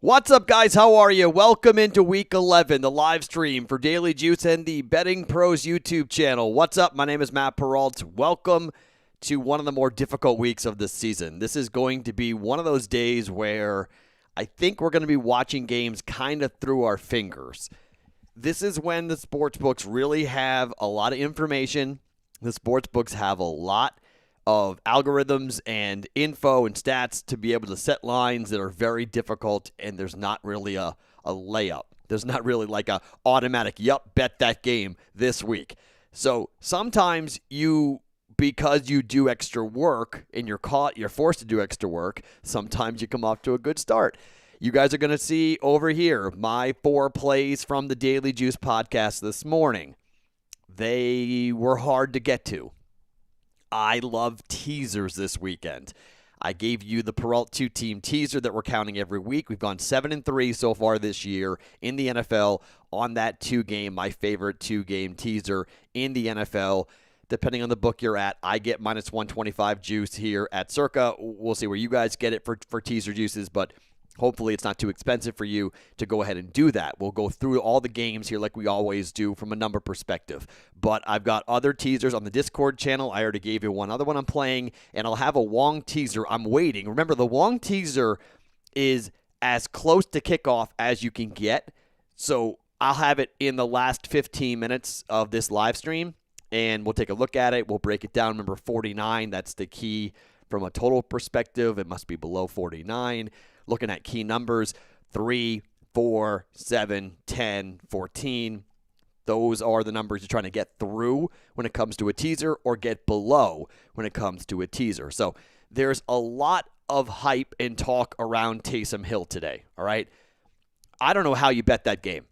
What's up, guys? How are you? Welcome into Week 11, the live stream for Daily Juice and the Betting Pros YouTube channel. What's up? My name is Matt Perrault. Welcome to one of the more difficult weeks of this season. This is going to be one of those days where I think we're going to be watching games kind of through our fingers. This is when the sportsbooks really have a lot of information. The sportsbooks have a lot of algorithms and info and stats to be able to set lines that are very difficult, and there's not really a layup. There's not really like a automatic, yup, bet that game this week. So sometimes because you do extra work and you're forced to do extra work, sometimes you come off to a good start. You guys are going to see over here my 4 plays from the Daily Juice podcast this morning. They were hard to get to. I love teasers this weekend. I gave you the Perrault 2-team teaser that we're counting every week. We've gone 7-3 so far this year in the NFL on that 2-game, my favorite 2-game teaser in the NFL. Depending on the book you're at, I get minus 125 juice here at Circa. We'll see where you guys get it for teaser juices, but hopefully it's not too expensive for you to go ahead and do that. We'll go through all the games here like we always do from a number perspective. But I've got other teasers on the Discord channel. I already gave you one other one I'm playing, and I'll have a Wong teaser. I'm waiting. Remember, the Wong teaser is as close to kickoff as you can get. So I'll have it in the last 15 minutes of this live stream, and we'll take a look at it. We'll break it down. Remember, 49, that's the key from a total perspective. It must be below 49. Looking at key numbers, 3, 4, 7, 10, 14. Those are the numbers you're trying to get through when it comes to a teaser or get below when it comes to a teaser. So there's a lot of hype and talk around Taysom Hill today, all right? I don't know how you bet that game.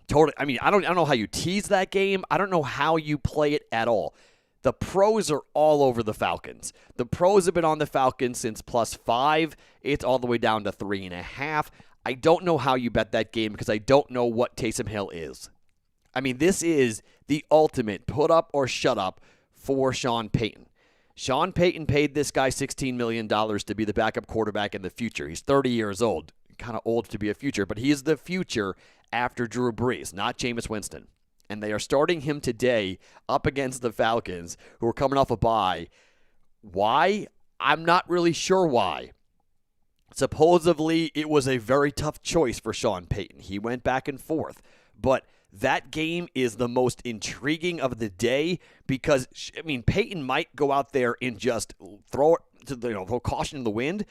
Totally. I mean, I don't know how you tease that game. I don't know how you play it at all. The pros are all over the Falcons. The pros have been on the Falcons since +5. It's all the way down to 3.5. I don't know how you bet that game because I don't know what Taysom Hill is. I mean, this is the ultimate put up or shut up for Sean Payton. Sean Payton paid this guy $16 million to be the backup quarterback in the future. He's 30 years old. Kind of old to be a future, but he is the future after Drew Brees, not Jameis Winston. And they are starting him today up against the Falcons, who are coming off a bye. Why? I'm not really sure why. Supposedly, it was a very tough choice for Sean Payton. He went back and forth. But that game is the most intriguing of the day because, I mean, Payton might go out there and just throw caution in the wind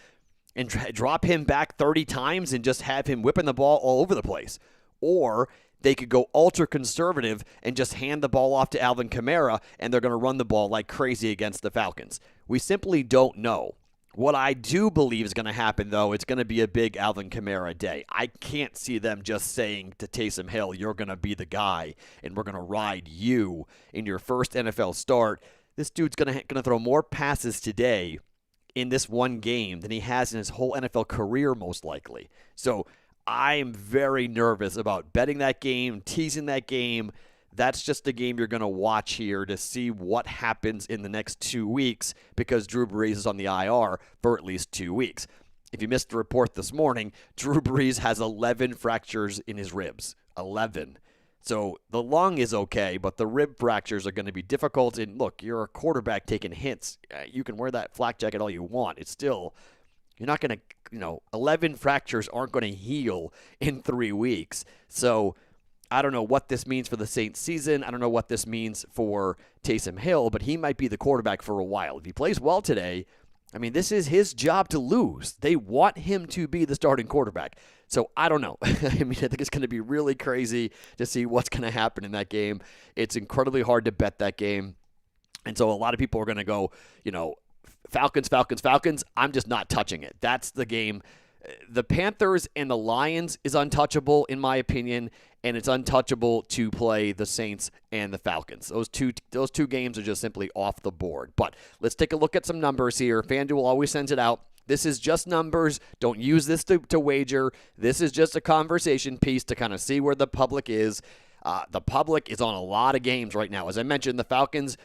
and drop him back 30 times and just have him whipping the ball all over the place. Or they could go ultra-conservative and just hand the ball off to Alvin Kamara, and they're going to run the ball like crazy against the Falcons. We simply don't know. What I do believe is going to happen, though, it's going to be a big Alvin Kamara day. I can't see them just saying to Taysom Hill, you're going to be the guy, and we're going to ride you in your first NFL start. This dude's going to throw more passes today in this one game than he has in his whole NFL career, most likely. So I am very nervous about betting that game, teasing that game. That's just the game you're going to watch here to see what happens in the next 2 weeks because Drew Brees is on the IR for at least 2 weeks. If you missed the report this morning, Drew Brees has 11 fractures in his ribs. 11. So the lung is okay, but the rib fractures are going to be difficult. And look, you're a quarterback taking hits. You can wear that flak jacket all you want. It's still... You're not going to, 11 fractures aren't going to heal in 3 weeks. So I don't know what this means for the Saints season. I don't know what this means for Taysom Hill, but he might be the quarterback for a while. If he plays well today, I mean, this is his job to lose. They want him to be the starting quarterback. So I don't know. I mean, I think it's going to be really crazy to see what's going to happen in that game. It's incredibly hard to bet that game. And so a lot of people are going to go, Falcons, Falcons, Falcons. I'm just not touching it. That's the game. The Panthers and the Lions is untouchable, in my opinion, and it's untouchable to play the Saints and the Falcons. Those two games are just simply off the board. But let's take a look at some numbers here. FanDuel always sends it out. This is just numbers. Don't use this to wager. This is just a conversation piece to kind of see where the public is. The public is on a lot of games right now. As I mentioned, the Falcons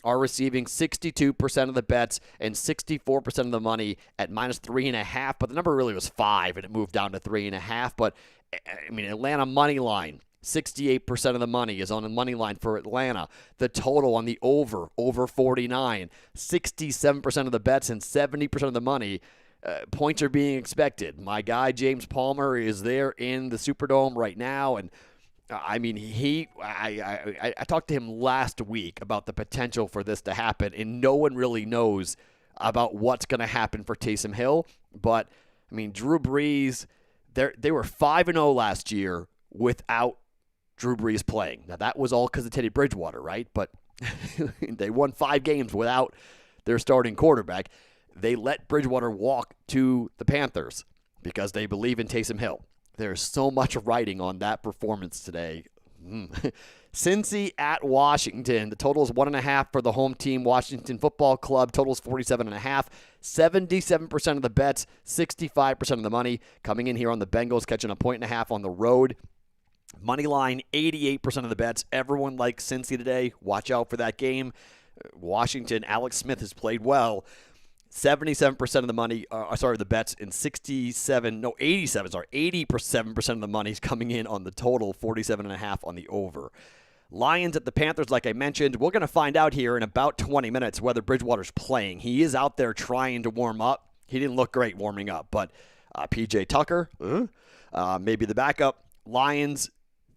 are receiving 62% of the bets and 64% of the money at -3.5. But the number really was 5, and it moved down to 3.5. But, I mean, Atlanta money line, 68% of the money is on the money line for Atlanta. The total on the over 49, 67% of the bets and 70% of the money. Points are being expected. My guy, James Palmer, is there in the Superdome right now, and I mean, I talked to him last week about the potential for this to happen, and no one really knows about what's going to happen for Taysom Hill. But, I mean, Drew Brees, they were 5-0 last year without Drew Brees playing. Now, that was all because of Teddy Bridgewater, right? But they won 5 games without their starting quarterback. They let Bridgewater walk to the Panthers because they believe in Taysom Hill. There's so much writing on that performance today. Cincy at Washington. The total is 1.5 for the home team. Washington Football Club totals 47.5. 77% of the bets, 65% of the money. Coming in here on the Bengals, catching a 1.5 on the road. Money line, 88% of the bets. Everyone likes Cincy today. Watch out for that game. Washington, Alex Smith has played well. 77% of the money, the bets, and 87% of the money is coming in on the total, 47.5 on the over. Lions at the Panthers, like I mentioned. We're going to find out here in about 20 minutes whether Bridgewater's playing. He is out there trying to warm up. He didn't look great warming up, but P.J. Tucker, maybe the backup. Lions,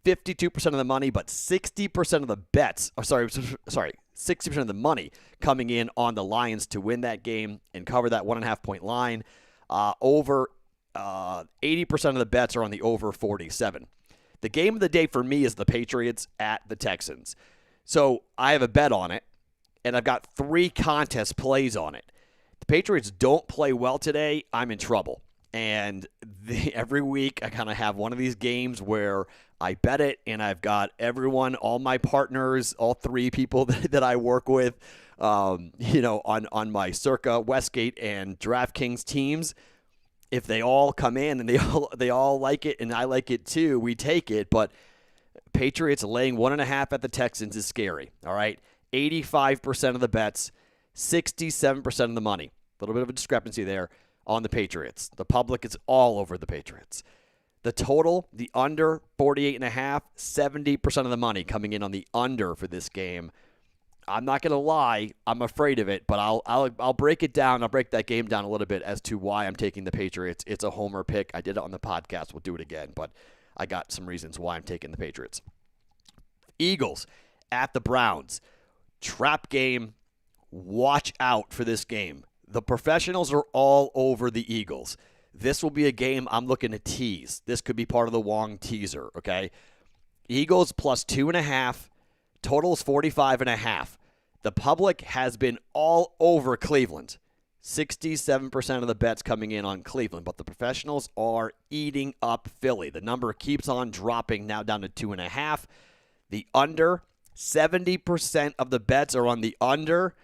52% of the money, but 60% of the bets, 60% of the money coming in on the Lions to win that game and cover that 1.5-point line. Over 80% of the bets are on the over 47. The game of the day for me is the Patriots at the Texans. So I have a bet on it, and I've got 3 contest plays on it. The Patriots don't play well today, I'm in trouble. And every week I kind of have one of these games where I bet it, and I've got everyone, all my partners, all 3 people that I work with, on my Circa, Westgate, and DraftKings teams. If they all come in and they all like it, and I like it too, we take it. But Patriots laying 1.5 at the Texans is scary. All right, 85% of the bets, 67% of the money. A little bit of a discrepancy there on the Patriots. The public is all over the Patriots. The total, the under, 48.5, 70% of the money coming in on the under for this game. I'm not going to lie, I'm afraid of it, but I'll break it down. I'll break that game down a little bit as to why I'm taking the Patriots. It's a homer pick. I did it on the podcast. We'll do it again, but I got some reasons why I'm taking the Patriots. Eagles at the Browns. Trap game. Watch out for this game. The professionals are all over the Eagles. This will be a game I'm looking to tease. This could be part of the Wong teaser, okay? Eagles plus 2.5. Total is 45.5. The public has been all over Cleveland. 67% of the bets coming in on Cleveland, but the professionals are eating up Philly. The number keeps on dropping, now down to 2.5. The under, 70% of the bets are on the under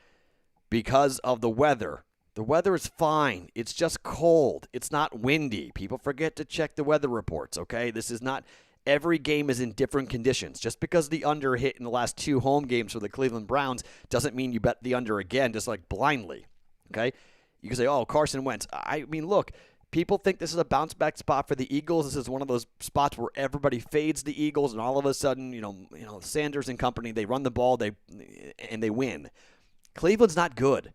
because of the weather. The weather is fine. It's just cold. It's not windy. People forget to check the weather reports, okay? This is not... Every game is in different conditions. Just because the under hit in the last 2 home games for the Cleveland Browns doesn't mean you bet the under again, just like blindly, okay? You can say, oh, Carson Wentz. I mean, look, people think this is a bounce-back spot for the Eagles. This is one of those spots where everybody fades the Eagles, and all of a sudden, Sanders and company, they run the ball, they win. Cleveland's not good.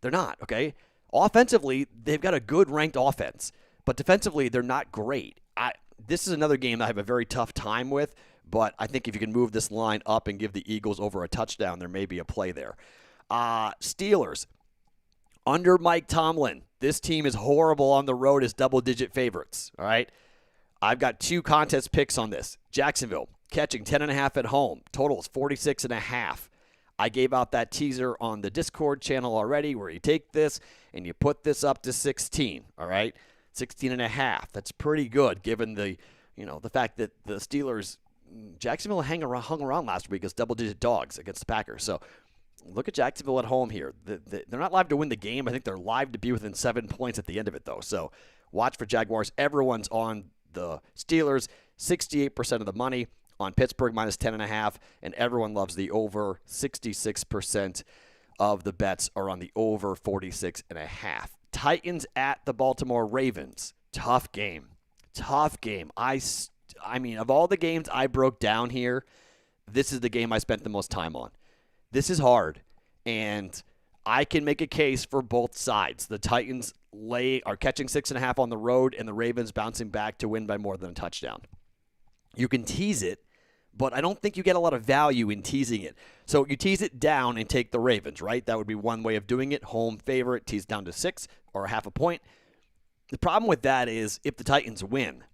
They're not, okay? Offensively, they've got a good ranked offense, but defensively, they're not great. This is another game I have a very tough time with, but I think if you can move this line up and give the Eagles over a touchdown, there may be a play there. Steelers, under Mike Tomlin. This team is horrible on the road as double-digit favorites, all right? I've got 2 contest picks on this. Jacksonville, catching 10.5 at home. Total is 46.5. I gave out that teaser on the Discord channel already where you take this and you put this up to 16, all right? 16.5. That's pretty good given the fact that the Steelers, Jacksonville hung around last week as double-digit dogs against the Packers. So look at Jacksonville at home here. They're not live to win the game. I think they're live to be within 7 points at the end of it, though. So watch for Jaguars. Everyone's on the Steelers. 68% of the money. on Pittsburgh minus 10.5, and everyone loves the over. 66% of the bets are on the over 46.5. Titans at the Baltimore Ravens. Tough game. I mean, of all the games I broke down here, this is the game I spent the most time on. This is hard, and I can make a case for both sides. The Titans are catching 6.5 on the road, and the Ravens bouncing back to win by more than a touchdown. You can tease it, but I don't think you get a lot of value in teasing it. So you tease it down and take the Ravens, right? That would be one way of doing it. Home favorite, tease down to 6 or a half a point. The problem with that is if the Titans win,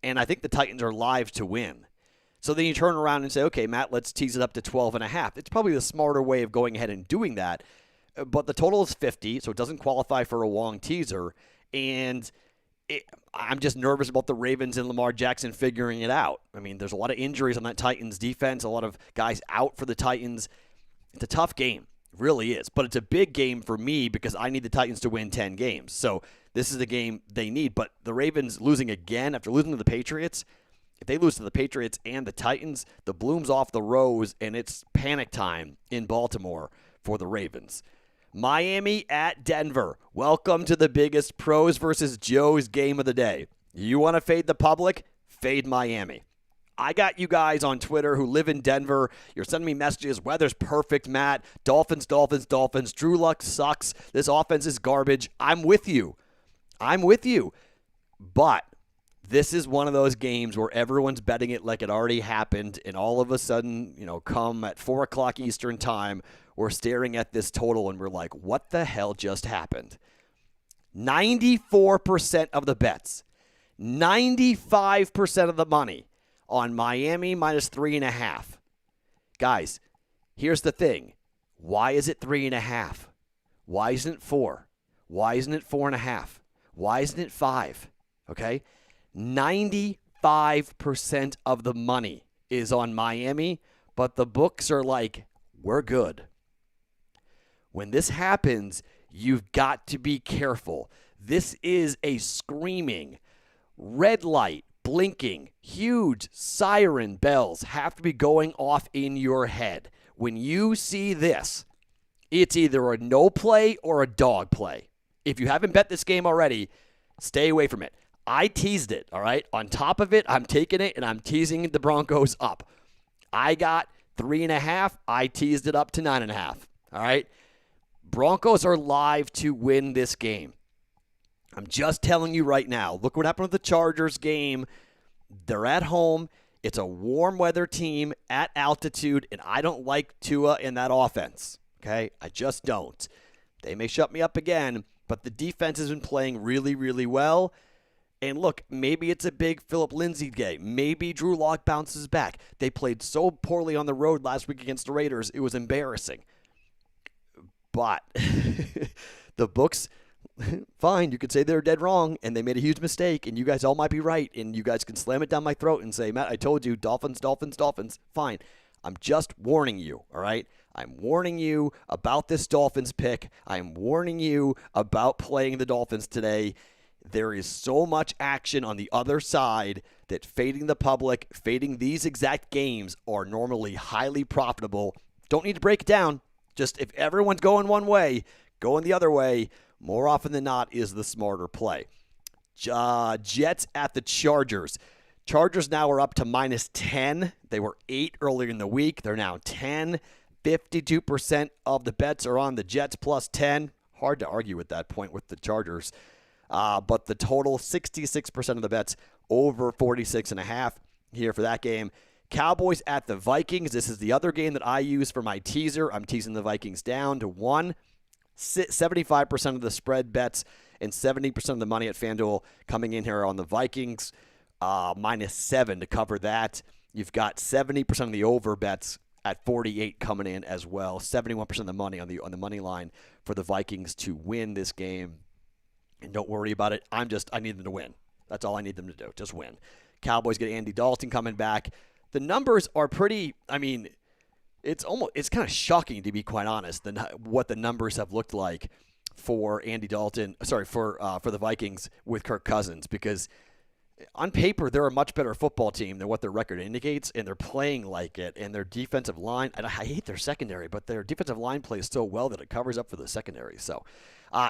and I think the Titans are live to win. So then you turn around and say, okay, Matt, let's tease it up to 12.5. It's probably the smarter way of going ahead and doing that. But the total is 50, so it doesn't qualify for a long teaser. And I'm just nervous about the Ravens and Lamar Jackson figuring it out. I mean, there's a lot of injuries on that Titans defense, a lot of guys out for the Titans. It's a tough game. It really is. But it's a big game for me because I need the Titans to win 10 games. So this is the game they need. But the Ravens losing again after losing to the Patriots, if they lose to the Patriots and the Titans, the bloom's off the rose, and it's panic time in Baltimore for the Ravens. Miami at Denver. Welcome to the biggest pros versus Joes game of the day. You want to fade the public? Fade Miami. I got you guys on Twitter who live in Denver. You're sending me messages. Weather's perfect, Matt. Dolphins. Drew Luck sucks. This offense is garbage. I'm with you. But this is one of those games where everyone's betting it like it already happened, and all of a sudden, come at 4 o'clock Eastern time, we're staring at this total, and we're like, what the hell just happened? 94% of the bets, 95% of the money on Miami minus 3.5. Guys, here's the thing. Why is it 3.5? Why isn't it 4? Why isn't it 4.5? Why isn't it 5? Okay? 95% of the money is on Miami, but the books are like, we're good. When this happens, you've got to be careful. This is a screaming, red light, blinking, huge siren bells have to be going off in your head. When you see this, it's either a no play or a dog play. If you haven't bet this game already, stay away from it. I teased it, all right? On top of it, I'm taking it, and I'm teasing the Broncos up. I got 3.5. I teased it up to 9.5, all right? Broncos are live to win this game. I'm just telling you right now. Look what happened with the Chargers game. They're at home. It's a warm weather team at altitude, and I don't like Tua in that offense, okay? I just don't. They may shut me up again, but the defense has been playing really, really well. And look, maybe it's a big Phillip Lindsay game. Maybe Drew Lock bounces back. They played so poorly on the road last week against the Raiders, it was embarrassing. But the books, fine, you could say they're dead wrong, and they made a huge mistake, and you guys all might be right, and you guys can slam it down my throat and say, Matt, I told you, Dolphins. Fine. I'm just warning you, all right? I'm warning you about this Dolphins pick. I'm warning you about playing the Dolphins today. There is so much action on the other side that fading the public, fading these exact games are normally highly profitable. Don't need to break it down. Just if everyone's going one way, going the other way, more often than not is the smarter play. Jets at the Chargers. Chargers now are up to minus 10. They were 8 earlier in the week. They're now 10. 52% of the bets are on the Jets plus 10. Hard to argue with that point with the Chargers. But the total, 66% of the bets over 46.5 here for that game. Cowboys at the Vikings. This is the other game that I use for my teaser. I'm teasing the Vikings down to 1. 75% of the spread bets and 70% of the money at FanDuel coming in here on the Vikings. Minus 7 to cover that. You've got 70% of the over bets at 48 coming in as well. 71% of the money on the money line for the Vikings to win this game. And don't worry about it. I need them to win. That's all I need them to do. Just win. Cowboys get Andy Dalton coming back. The numbers are pretty, it's kind of shocking, to be quite honest, what the numbers have looked like for Andy Dalton, for the Vikings with Kirk Cousins, because on paper, they're a much better football team than what their record indicates, and they're playing like it. And their defensive line, and I hate their secondary, but their defensive line plays so well that it covers up for the secondary. So,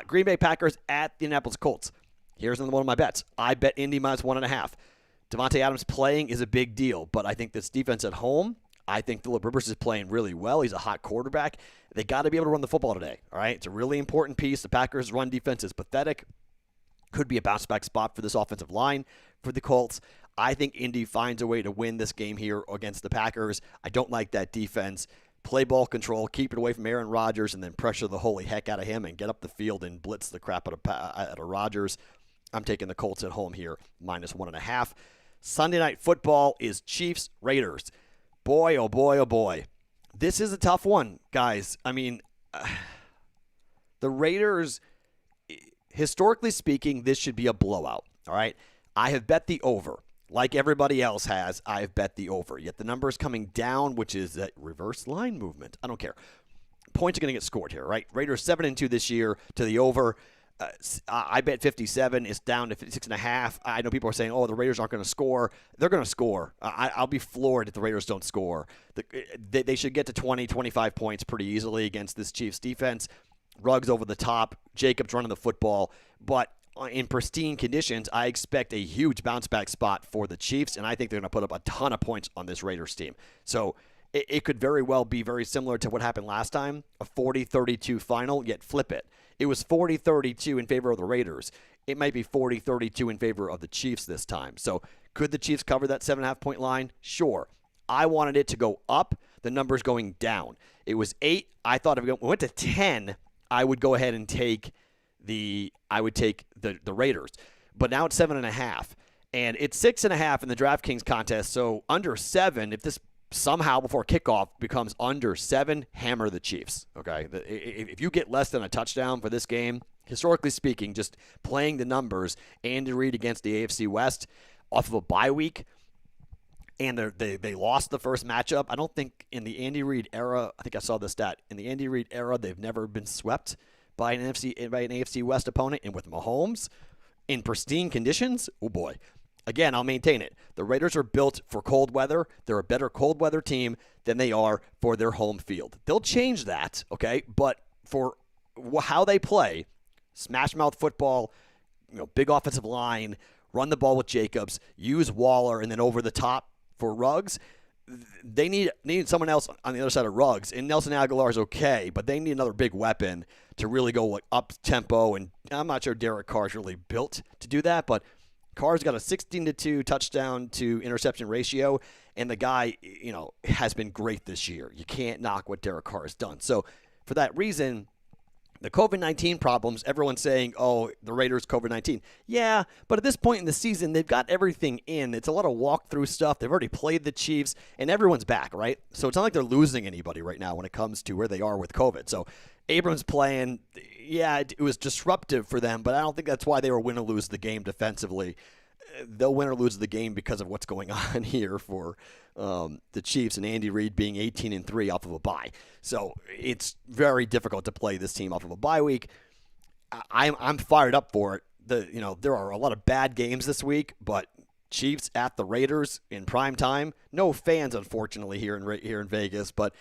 Green Bay Packers at the Indianapolis Colts. Here's another one of my bets. I bet Indy minus 1.5. Devontae Adams playing is a big deal, but I think this defense at home, I think Phillip Rivers is playing really well. He's a hot quarterback. They got to be able to run the football today, all right? It's a really important piece. The Packers' run defense is pathetic. Could be a bounce-back spot for this offensive line for the Colts. I think Indy finds a way to win this game here against the Packers. I don't like that defense. Play ball control, keep it away from Aaron Rodgers, and then pressure the holy heck out of him and get up the field and blitz the crap out of Rodgers. I'm taking the Colts at home here, minus 1.5. Sunday Night Football is Chiefs-Raiders. Boy, oh boy, oh boy. This is a tough one, guys. I mean, the Raiders, historically speaking, this should be a blowout, all right? I have bet the over. Like everybody else has, I have bet the over. Yet the number is coming down, which is a reverse line movement. I don't care. Points are going to get scored here, right? Raiders 7-2 this year to the over. I bet 57. It's down to 56.5. I know people are saying, oh, the Raiders aren't going to score. They're going to score. I'll be floored if the Raiders don't score. They should get to 20, 25 points pretty easily against this Chiefs defense. Ruggs over the top. Jacobs running the football. But in pristine conditions, I expect a huge bounce-back spot for the Chiefs, and I think they're going to put up a ton of points on this Raiders team. So it could very well be very similar to what happened last time, a 40-32 final, yet flip it. It was 40-32 in favor of the Raiders. It might be 40-32 in favor of the Chiefs this time. So could the Chiefs cover that 7.5-point line? Sure. I wanted it to go up. The number's going down. It was 8. I thought if it went to 10, I would go ahead and take the Raiders. But now it's 7.5. And it's 6.5 in the DraftKings contest. So under 7, if this somehow before kickoff becomes under 7, hammer the Chiefs, okay? If you get less than a touchdown for this game, historically speaking, just playing the numbers, Andy Reid against the AFC West off of a bye week, and they lost the first matchup. I don't think in the Andy Reid era, I think I saw the stat, in the Andy Reid era, they've never been swept by an AFC West opponent, and with Mahomes in pristine conditions, oh boy. Again, I'll maintain it. The Raiders are built for cold weather. They're a better cold weather team than they are for their home field. They'll change that, okay? But for how they play, smash mouth football, big offensive line, run the ball with Jacobs, use Waller, and then over the top for Ruggs, they need someone else on the other side of Ruggs. And Nelson Aguilar is okay, but they need another big weapon to really go up tempo. And I'm not sure Derek Carr's really built to do that, but Carr's got a 16-2 touchdown to interception ratio, and the guy, has been great this year. You can't knock what Derek Carr has done. So for that reason, the COVID-19 problems, everyone's saying, oh, the Raiders COVID-19. Yeah, but at this point in the season, they've got everything in. It's a lot of walkthrough stuff. They've already played the Chiefs, and everyone's back, right? So it's not like they're losing anybody right now when it comes to where they are with COVID. So Abrams playing, yeah, it was disruptive for them, but I don't think that's why they were win or lose the game defensively. They'll win or lose the game because of what's going on here for the Chiefs and Andy Reid being 18-3 off of a bye. So it's very difficult to play this team off of a bye week. I'm fired up for it. There are a lot of bad games this week, but Chiefs at the Raiders in prime time. No fans, unfortunately, here in Vegas, but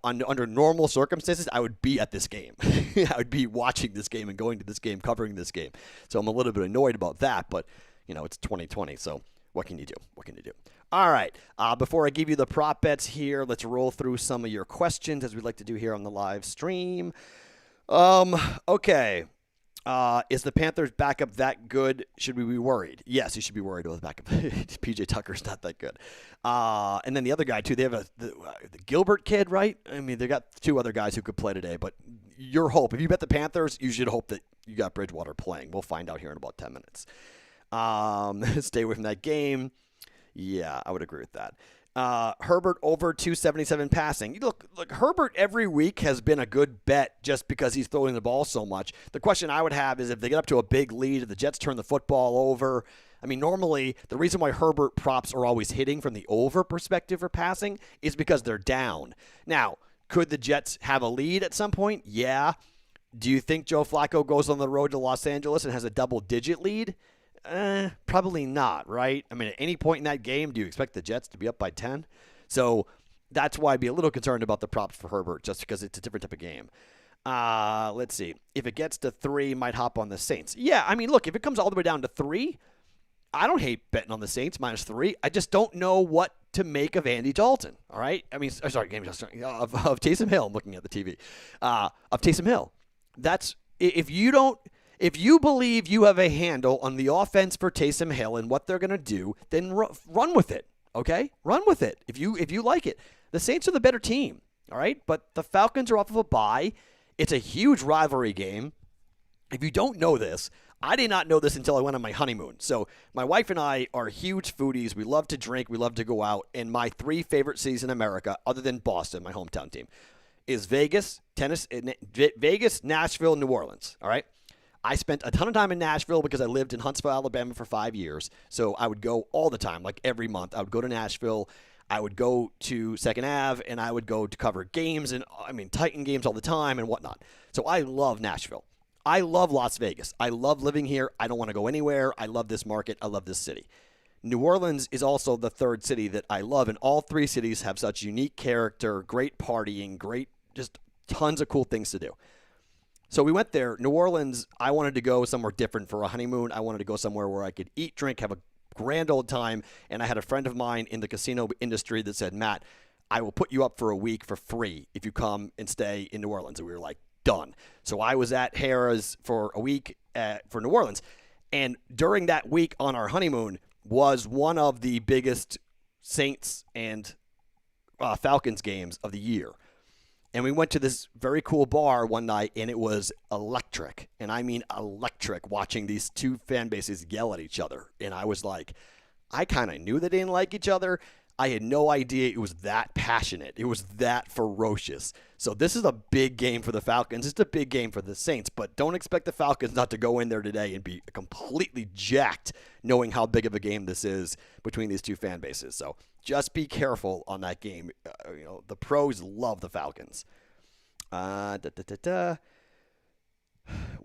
under normal circumstances, I would be at this game. I would be watching this game and going to this game, covering this game. So I'm a little bit annoyed about that, but it's 2020, so what can you do? All right, before I give you the prop bets here, let's roll through some of your questions as we like to do here on the live stream. Okay. Is the Panthers backup that good? Should we be worried? Yes, you should be worried about the backup. PJ Tucker's not that good. And then the other guy, too, they have the Gilbert kid, right? I mean, they got 2 other guys who could play today, but your hope, if you bet the Panthers, you should hope that you got Bridgewater playing. We'll find out here in about 10 minutes. Stay away from that game. Yeah, I would agree with that. Herbert over 277 passing. Look, Herbert every week has been a good bet just because he's throwing the ball so much. The question I would have is if they get up to a big lead, if the Jets turn the football over. I mean, normally the reason why Herbert props are always hitting from the over perspective for passing is because they're down. Now, could the Jets have a lead at some point? Yeah. Do you think Joe Flacco goes on the road to Los Angeles and has a double-digit lead? Probably not, right? I mean, at any point in that game, do you expect the Jets to be up by 10? So that's why I'd be a little concerned about the props for Herbert, just because it's a different type of game. Let's see. If it gets to 3, might hop on the Saints. Yeah, I mean, look, if it comes all the way down to 3, I don't hate betting on the Saints -3. I just don't know what to make of Andy Dalton, all right? I mean, sorry, of Taysom Hill. I'm looking at the TV. Of Taysom Hill. That's, if you believe you have a handle on the offense for Taysom Hill and what they're going to do, then run with it, okay? Run with it if you like it. The Saints are the better team, all right? But the Falcons are off of a bye. It's a huge rivalry game. If you don't know this, I did not know this until I went on my honeymoon. So my wife and I are huge foodies. We love to drink. We love to go out. And my 3 favorite cities in America, other than Boston, my hometown team, is Vegas, Nashville, New Orleans, all right? I spent a ton of time in Nashville because I lived in Huntsville, Alabama for 5 years. So I would go all the time, like every month. I would go to Nashville. I would go to 2nd Ave, and I would go to cover games, and Titan games all the time and whatnot. So I love Nashville. I love Las Vegas. I love living here. I don't want to go anywhere. I love this market. I love this city. New Orleans is also the 3rd city that I love, and all 3 cities have such unique character, great partying, great, just tons of cool things to do. So we went there. New Orleans, I wanted to go somewhere different for a honeymoon. I wanted to go somewhere where I could eat, drink, have a grand old time, and I had a friend of mine in the casino industry that said, Matt, I will put you up for a week for free if you come and stay in New Orleans. And we were like, done. So I was at Harrah's for a week for New Orleans. And during that week on our honeymoon was one of the biggest Saints and Falcons games of the year. And we went to this very cool bar one night, and it was electric. And I mean electric, watching these 2 fan bases yell at each other. And I was like, I kind of knew they didn't like each other. I had no idea it was that passionate. It was that ferocious. So this is a big game for the Falcons. It's a big game for the Saints, but don't expect the Falcons not to go in there today and be completely jacked, knowing how big of a game this is between these 2 fan bases. So just be careful on that game. The pros love the Falcons. Why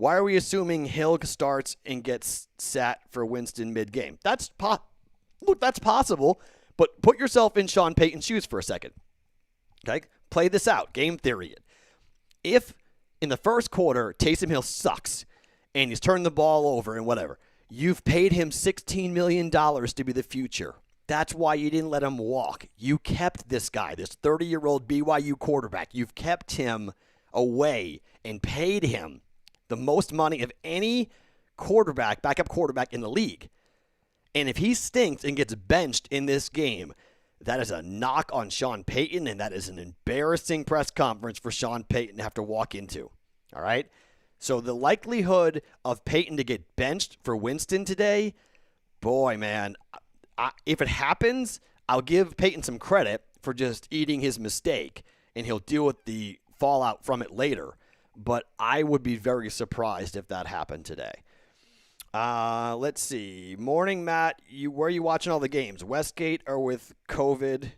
are we assuming Hill starts and gets sat for Winston mid-game? That's possible. But put yourself in Sean Payton's shoes for a second. Okay? Play this out. Game theory. If in the first quarter Taysom Hill sucks and he's turned the ball over and whatever, you've paid him $16 million to be the future. That's why you didn't let him walk. You kept this guy, this 30-year-old BYU quarterback. You've kept him away and paid him the most money of any backup quarterback in the league. And if he stinks and gets benched in this game, that is a knock on Sean Payton, and that is an embarrassing press conference for Sean Payton to have to walk into. All right? So the likelihood of Payton to get benched for Winston today, boy, man, if it happens, I'll give Payton some credit for just eating his mistake, and he'll deal with the fallout from it later. But I would be very surprised if that happened today. Let's see. Morning, Matt. Where are you watching all the games? Westgate or with COVID?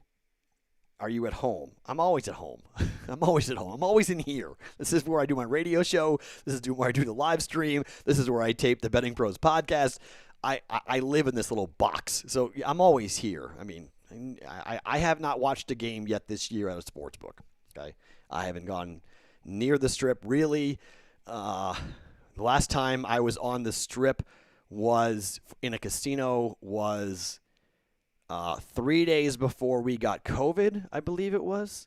Are you at home? I'm always at home. I'm always at home. I'm always in here. This is where I do my radio show. This is where I do the live stream. This is where I tape the Betting Pros podcast. I live in this little box, so I'm always here. I mean, I have not watched a game yet this year at a sports book. Okay, I haven't gone near the Strip really. The last time I was on the Strip was in a casino was 3 days before we got COVID, I believe it was.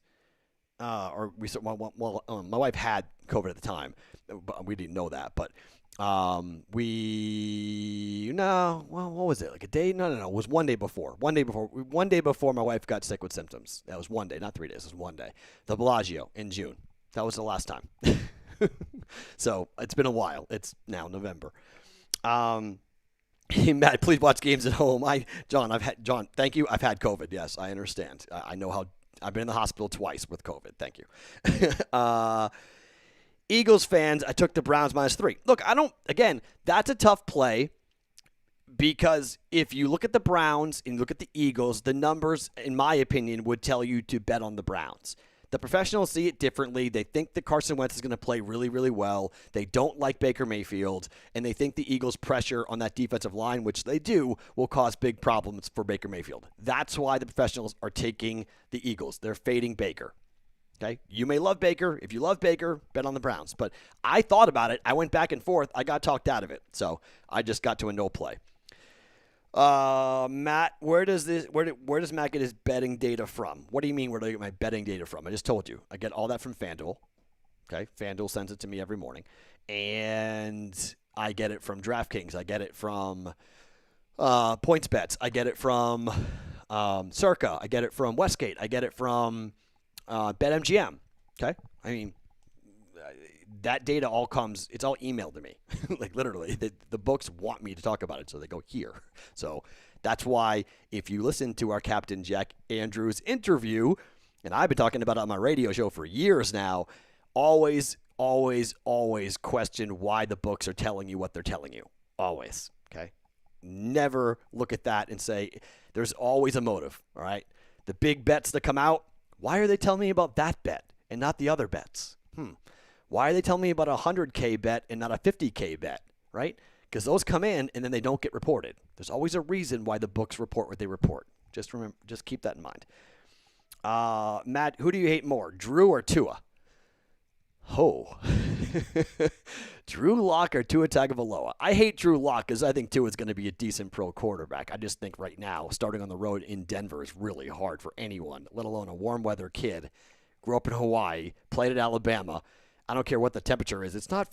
My wife had COVID at the time, but we didn't know that. But what was it? Like a day? No. It was 1 day before. 1 day before my wife got sick with symptoms. That was 1 day, not 3 days. It was 1 day. The Bellagio in June. That was the last time. So it's been a while. It's now November. Hey, Matt, please watch games at home. John, thank you. I've had COVID. Yes, I understand. I know how. I've been in the hospital twice with COVID. Thank you. Eagles fans, I took the Browns -3. Look, that's a tough play because if you look at the Browns and look at the Eagles, the numbers, in my opinion, would tell you to bet on the Browns. The professionals see it differently. They think that Carson Wentz is going to play really, really well. They don't like Baker Mayfield, and they think the Eagles' pressure on that defensive line, which they do, will cause big problems for Baker Mayfield. That's why the professionals are taking the Eagles. They're fading Baker. Okay? You may love Baker. If you love Baker, bet on the Browns. But I thought about it. I went back and forth. I got talked out of it. So I just got to a no play. Matt, where does Matt get his betting data from? What do you mean, where do I get my betting data from? I just told you. I get all that from FanDuel. Okay? FanDuel sends it to me every morning. And I get it from DraftKings. I get it from PointsBets. I get it from Circa. I get it from Westgate. I get it from BetMGM. Okay? I mean, that data all comes, it's all emailed to me. Like literally, the books want me to talk about it, so they go here. So that's why if you listen to our Captain Jack Andrews interview, and I've been talking about it on my radio show for years now, always question why the books are telling you what they're telling you. Always, okay? Never look at that and say, there's always a motive, all right? The big bets that come out, why are they telling me about that bet and not the other bets? Why are they telling me about a 100K bet and not a 50K bet, right? Because those come in and then they don't get reported. There's always a reason why the books report what they report. Just keep that in mind. Matt, who do you hate more, Drew or Tua? Oh. Drew Lock or Tua Tagovailoa? I hate Drew Lock because I think Tua is going to be a decent pro quarterback. I just think right now, starting on the road in Denver is really hard for anyone, let alone a warm weather kid. Grew up in Hawaii, played at Alabama. I don't care what the temperature is. It's not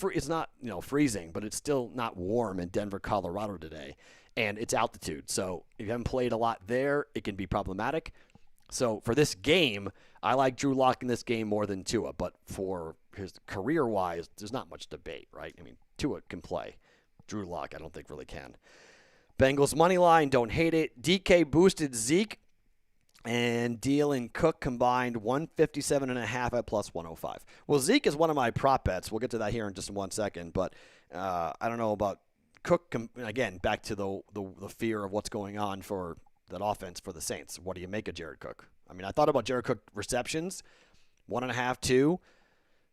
freezing, but it's still not warm in Denver, Colorado today, and it's altitude. So if you haven't played a lot there, it can be problematic. So for this game, I like Drew Lock in this game more than Tua, but for his career-wise, there's not much debate, right? I mean, Tua can play. Drew Lock, I don't think really can. Bengals money line, don't hate it. DK boosted Zeke. And Deal and Cook combined 157.5 at plus 105. Well, Zeke is one of my prop bets. We'll get to that here in just 1 second. But I don't know about Cook. Again, back to the fear of what's going on for that offense for the Saints. What do you make of Jared Cook? I mean, I thought about Jared Cook receptions, 1.5, 2.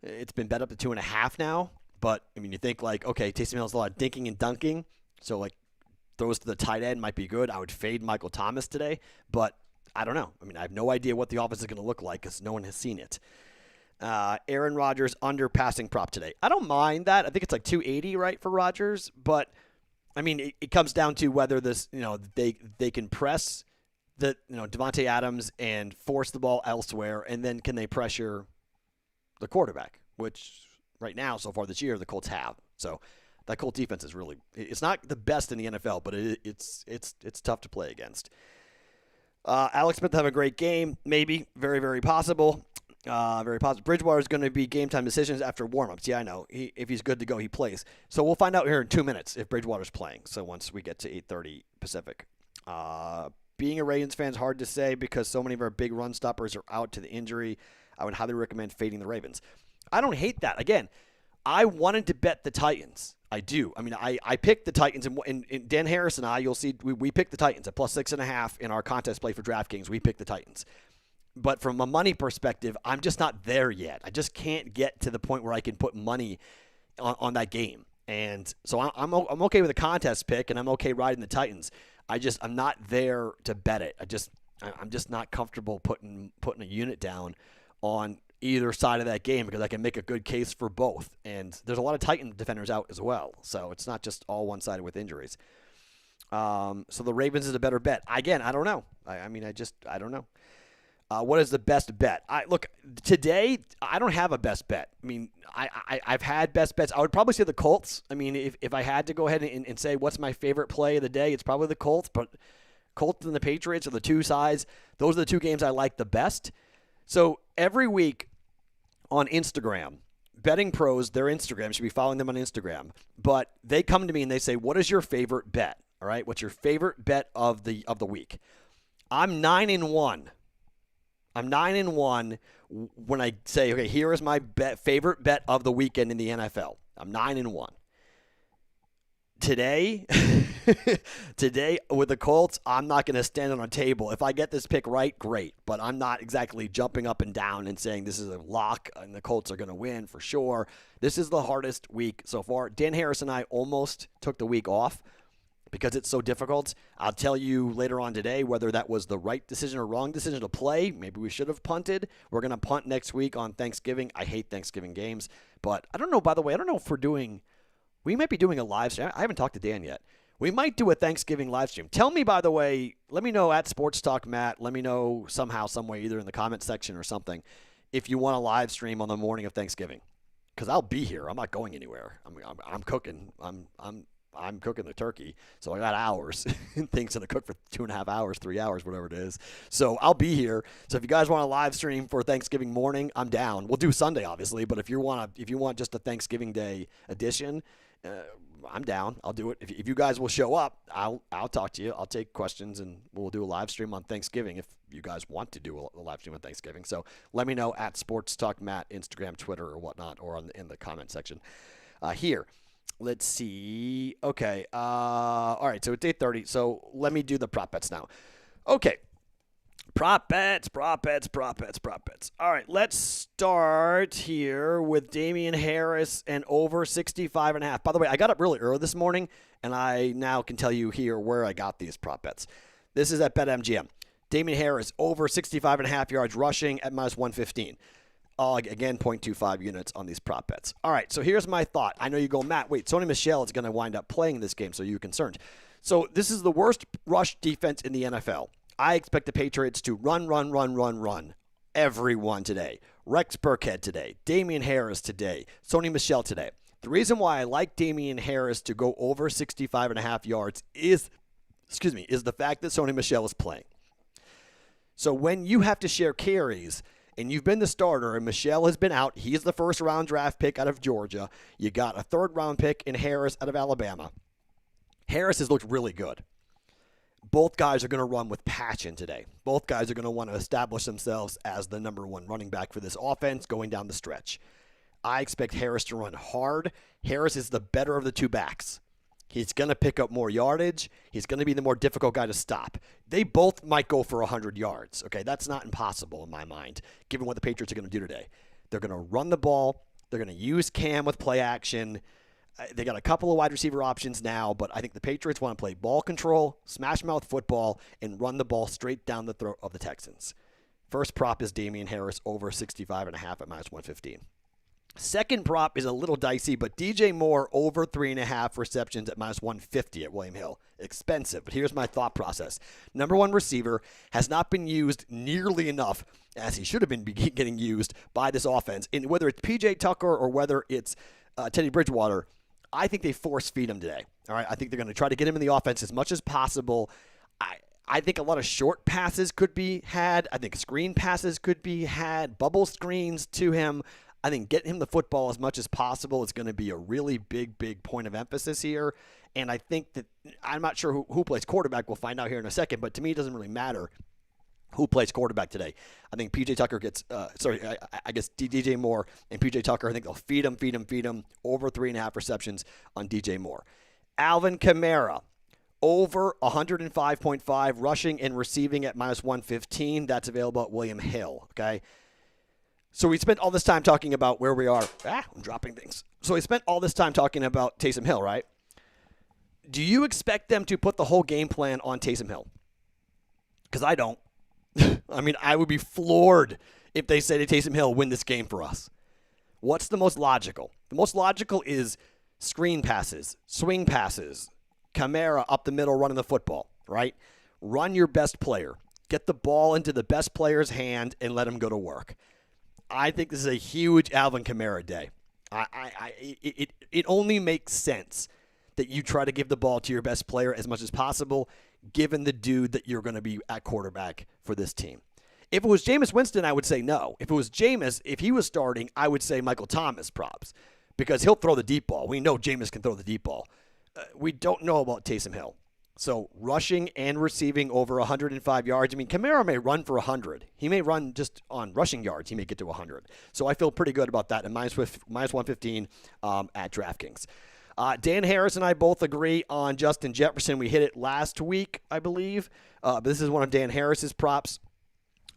It's been bet up to 2.5 now. But, I mean, you think like, okay, Taysom Hill's a lot of dinking and dunking. So, like, throws to the tight end might be good. I would fade Michael Thomas today. But I don't know. I mean, I have no idea what the offense is going to look like because no one has seen it. Aaron Rodgers under passing prop today. I don't mind that. I think it's like 280, right, for Rodgers. But, I mean, it comes down to whether this, they can press Devontae Adams and force the ball elsewhere, and then can they pressure the quarterback, which right now, so far this year, the Colts have. So that Colts defense is really, it's not the best in the NFL, but it's tough to play against. Alex Smith have a great game. Maybe. Very, very possible. Very possible. Bridgewater is going to be game time decisions after warm-ups. Yeah, I know. If he's good to go, he plays. So we'll find out here in 2 minutes if Bridgewater's playing. So once we get to 8:30 Pacific. Being a Ravens fan is hard to say because so many of our big run stoppers are out to the injury. I would highly recommend fading the Ravens. I don't hate that. Again, I wanted to bet the Titans. I do. I mean, I picked the Titans, and Dan Harris and I, you'll see, we picked the Titans at plus 6.5 in our contest play for DraftKings. We picked the Titans. But from a money perspective, I'm just not there yet. I just can't get to the point where I can put money on that game. And so I'm okay with a contest pick, and I'm okay riding the Titans. I'm not there to bet it. I'm just not comfortable putting a unit down on either side of that game because I can make a good case for both. And there's a lot of Titan defenders out as well. So it's not just all one-sided with injuries. So the Ravens is a better bet. Again, I don't know. I don't know. What is the best bet? Look, today, I don't have a best bet. I mean, I've had best bets. I would probably say the Colts. I mean, if I had to go ahead and say what's my favorite play of the day, it's probably the Colts. But Colts and the Patriots are the two sides. Those are the two games I like the best. So every week on Instagram, betting pros, their Instagram, should be following them on Instagram. But they come to me and they say, what is your favorite bet? All right, what's your favorite bet of the week? I'm 9-1. I'm 9-1 when I say, okay, here is my favorite bet of the weekend in the NFL. I'm 9-1. Today, Today with the Colts, I'm not going to stand on a table. If I get this pick right, great. But I'm not exactly jumping up and down and saying this is a lock and the Colts are going to win for sure. This is the hardest week so far. Dan Harris and I almost took the week off because it's so difficult. I'll tell you later on today whether that was the right decision or wrong decision to play. Maybe we should have punted. We're going to punt next week on Thanksgiving. I hate Thanksgiving games. But I don't know, by the way, I don't know if we might be doing a live stream. I haven't talked to Dan yet. We might do a Thanksgiving live stream. Tell me, by the way, let me know at Sports Talk Matt. Let me know somehow, some way, either in the comment section or something, if you want a live stream on the morning of Thanksgiving. Because I'll be here. I'm not going anywhere. I'm cooking. I'm cooking the turkey, so I got hours. Things gonna cook for 2.5 hours, 3 hours, whatever it is. So I'll be here. So if you guys want a live stream for Thanksgiving morning, I'm down. We'll do Sunday, obviously, but if you want just a Thanksgiving Day edition, I'm down. I'll do it. If you guys will show up, I'll talk to you. I'll take questions, and we'll do a live stream on Thanksgiving if you guys want to do a live stream on Thanksgiving. So let me know at Sports Talk Matt, Instagram, Twitter, or whatnot, or in the comment section here. Let's see. Okay. All right. So it's 8:30. So let me do the prop bets now. Okay. Prop bets. All right. Let's start here with Damian Harris and over 65.5. By the way, I got up really early this morning, and I now can tell you here where I got these prop bets. This is at BetMGM. Damian Harris over 65.5 yards rushing at minus 115. Again, 0.25 units on these prop bets. All right, so here's my thought. I know you go, Matt, wait, Sony Michel is going to wind up playing this game, so you're concerned. So this is the worst rush defense in the NFL. I expect the Patriots to run everyone today. Rex Burkhead today. Damian Harris today. Sony Michel today. The reason why I like Damian Harris to go over 65.5 yards is the fact that Sony Michel is playing. So when you have to share carries, and you've been the starter, and Michel has been out. He's the first-round draft pick out of Georgia. You got a third-round pick in Harris out of Alabama. Harris has looked really good. Both guys are going to run with passion today. Both guys are going to want to establish themselves as the number one running back for this offense going down the stretch. I expect Harris to run hard. Harris is the better of the two backs. He's going to pick up more yardage. He's going to be the more difficult guy to stop. They both might go for 100 yards. Okay, that's not impossible in my mind, given what the Patriots are going to do today. They're going to run the ball. They're going to use Cam with play action. They got a couple of wide receiver options now, but I think the Patriots want to play ball control, smash mouth football, and run the ball straight down the throat of the Texans. First prop is Damian Harris over 65.5 at minus 115. Second prop is a little dicey, but DJ Moore over 3.5 receptions at minus 150 at William Hill. Expensive, but here's my thought process. Number one receiver has not been used nearly enough as he should have been getting used by this offense. And whether it's P.J. Tucker or whether it's Teddy Bridgewater, I think they force feed him today. All right, I think they're going to try to get him in the offense as much as possible. I think a lot of short passes could be had. I think screen passes could be had, bubble screens to him. I think getting him the football as much as possible is going to be a really big point of emphasis here. And I think that I'm not sure who plays quarterback. We'll find out here in a second. But to me, it doesn't really matter who plays quarterback today. I think P.J. Tucker gets I guess DJ Moore and P.J. Tucker, I think they'll feed him over 3.5 receptions on DJ Moore. Alvin Kamara, over 105.5 rushing and receiving at minus 115. That's available at William Hill, okay? So we spent all this time talking about where we are. I'm dropping things. So we spent all this time talking about Taysom Hill, right? Do you expect them to put the whole game plan on Taysom Hill? Because I don't. I mean, I would be floored if they say to Taysom Hill, win this game for us. What's the most logical? The most logical is screen passes, swing passes, Kamara up the middle running the football, right? Run your best player. Get the ball into the best player's hand and let him go to work. I think this is a huge Alvin Kamara day. It only makes sense that you try to give the ball to your best player as much as possible, given the dude that you're going to be at quarterback for this team. If it was Jameis Winston, I would say no. If it was Jameis, if he was starting, I would say Michael Thomas props because he'll throw the deep ball. We know Jameis can throw the deep ball. We don't know about Taysom Hill. So rushing and receiving over 105 yards. I mean, Kamara may run for 100. He may run just on rushing yards. He may get to 100. So I feel pretty good about that. And minus 115 at DraftKings. Dan Harris and I both agree on Justin Jefferson. We hit it last week, I believe. But this is one of Dan Harris's props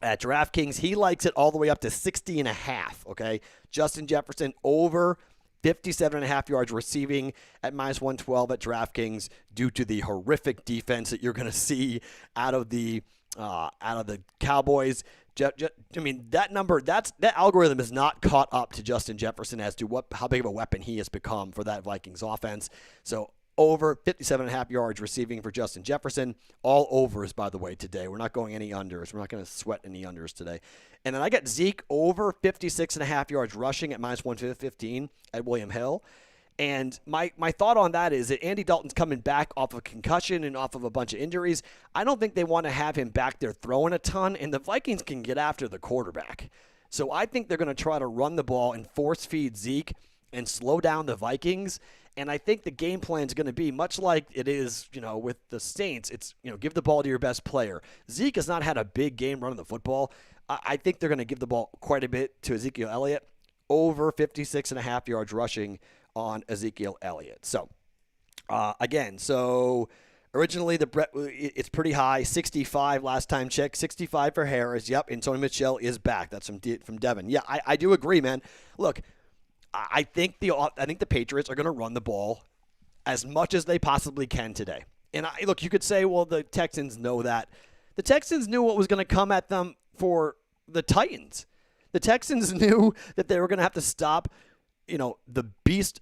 at DraftKings. He likes it all the way up to 60.5, okay? Justin Jefferson over 57.5 yards receiving at -112 at DraftKings due to the horrific defense that you're going to see out of the Cowboys. I mean, that number, that algorithm is not caught up to Justin Jefferson as to how big of a weapon he has become for that Vikings offense. So over 57.5 yards receiving for Justin Jefferson. All overs, by the way, today. We're not going any unders. We're not going to sweat any unders today. And then I got Zeke over 56.5 yards rushing at -115 at William Hill. And my thought on that is that Andy Dalton's coming back off of concussion and off of a bunch of injuries. I don't think they want to have him back there throwing a ton, and the Vikings can get after the quarterback. So I think they're going to try to run the ball and force feed Zeke and slow down the Vikings. And I think the game plan is going to be much like it is, with the Saints. It's, give the ball to your best player. Zeke has not had a big game running the football. I think they're going to give the ball quite a bit to Ezekiel Elliott, over 56.5 yards rushing on Ezekiel Elliott. So, originally it's pretty high, 65 last time checked, 65 for Harris. Yep, and Sony Michel is back. That's from Devin. Yeah, I do agree, man. Look, I think the Patriots are going to run the ball as much as they possibly can today. And look, you could say, well, the Texans know that. The Texans knew what was going to come at them for the Titans. The Texans knew that they were going to have to stop, the beast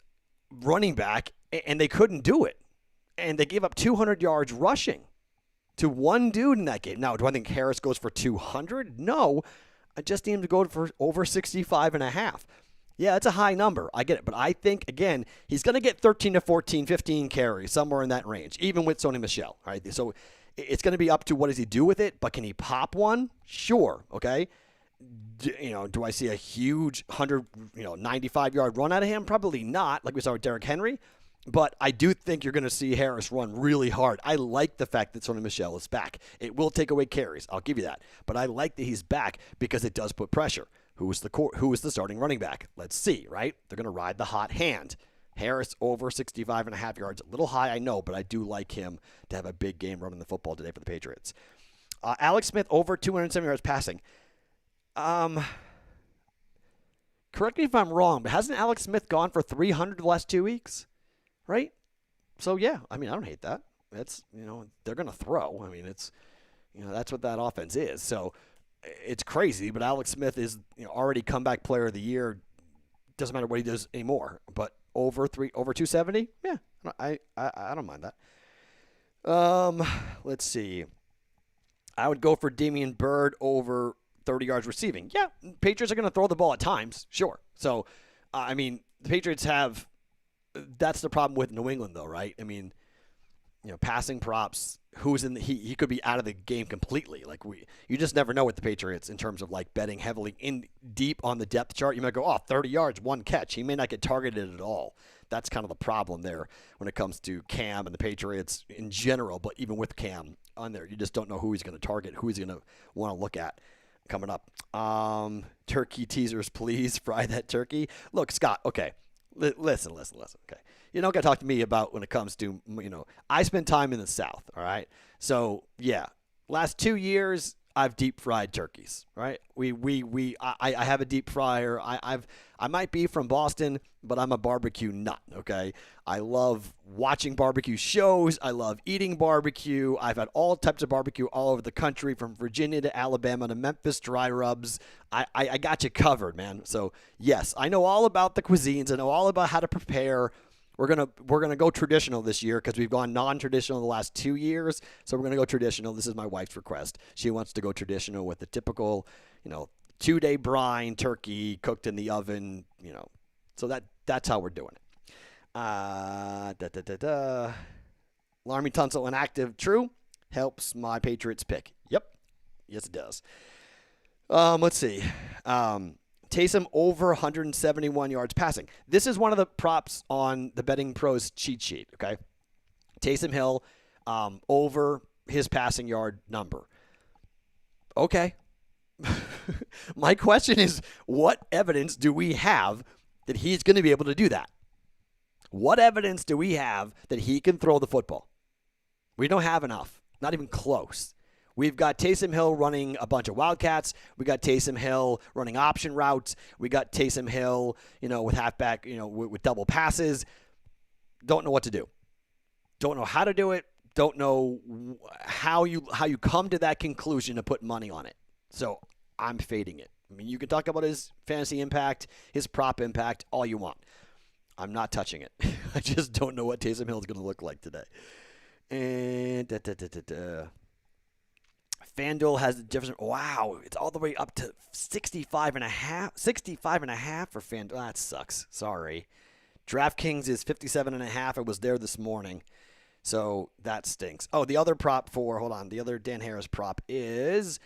running back, and they couldn't do it. And they gave up 200 yards rushing to one dude in that game. Now, do I think Harris goes for 200? No. I just need him to go for over 65.5. Yeah, it's a high number. I get it. But I think, again, he's going to get 13 to 14, 15 carries, somewhere in that range, even with Sony Michel. All right? So it's going to be up to what does he do with it. But can he pop one? Sure. Okay. Do I see a huge 95-yard run out of him? Probably not, like we saw with Derrick Henry. But I do think you're going to see Harris run really hard. I like the fact that Sony Michel is back. It will take away carries. I'll give you that. But I like that he's back because it does put pressure. Who is the starting running back? Let's see, right? They're going to ride the hot hand. Harris over 65.5 yards. A little high, I know, but I do like him to have a big game running the football today for the Patriots. Alex Smith over 207 yards passing. Correct me if I'm wrong, but hasn't Alex Smith gone for 300 the last 2 weeks? Right? So, yeah, I don't hate that. It's, they're going to throw. It's, that's what that offense is. So, it's crazy, but Alex Smith is already comeback player of the year. Doesn't matter what he does anymore. But over 270, yeah, I don't mind that. Let's see. I would go for Damian Byrd over 30 yards receiving. Yeah, Patriots are going to throw the ball at times, sure. So, the Patriots have. That's the problem with New England, though, right? Passing props. Who's in he could be out of the game completely. You just never know with the Patriots in terms of betting heavily in deep on the depth chart. You might go, 30 yards, one catch. He may not get targeted at all. That's kind of the problem there when it comes to Cam and the Patriots in general. But even with Cam on there, you just don't know who he's going to target, who he's going to want to look at coming up. Turkey teasers, please. Fry that turkey. Look, Scott. Okay. Listen. Okay. You don't got to talk to me about when it comes to, I spend time in the South. All right. So yeah, last 2 years I've deep fried turkeys. Right. I have a deep fryer. I might be from Boston, but I'm a barbecue nut. Okay. I love watching barbecue shows. I love eating barbecue. I've had all types of barbecue all over the country, from Virginia to Alabama to Memphis dry rubs. I got you covered, man. So yes, I know all about the cuisines. I know all about how to prepare. We're gonna go traditional this year because we've gone non-traditional the last 2 years. So we're gonna go traditional. This is my wife's request. She wants to go traditional with the typical, 2-day brine turkey cooked in the oven. So that's how we're doing it. Larmy Tunsil inactive. True. Helps my Patriots pick. Yep. Yes, it does. Let's see. Taysom over 171 yards passing. This is one of the props on the Betting Pros cheat sheet, okay? Taysom Hill over his passing yard number. Okay. My question is, what evidence do we have that he's going to be able to do that? What evidence do we have that he can throw the football? We don't have enough. Not even close. We've got Taysom Hill running a bunch of wildcats. We got Taysom Hill running option routes. We got Taysom Hill, with halfback, with double passes. Don't know what to do. Don't know how to do it. Don't know how you come to that conclusion to put money on it. So I'm fading it. I mean, you can talk about his fantasy impact, his prop impact, all you want. I'm not touching it. I just don't know what Taysom Hill is going to look like today. And FanDuel has Jefferson. Wow, it's all the way up to 65.5. 65.5 for FanDuel. That sucks. Sorry. DraftKings is 57.5. I was there this morning, so that stinks. Oh, the other prop the other Dan Harris prop is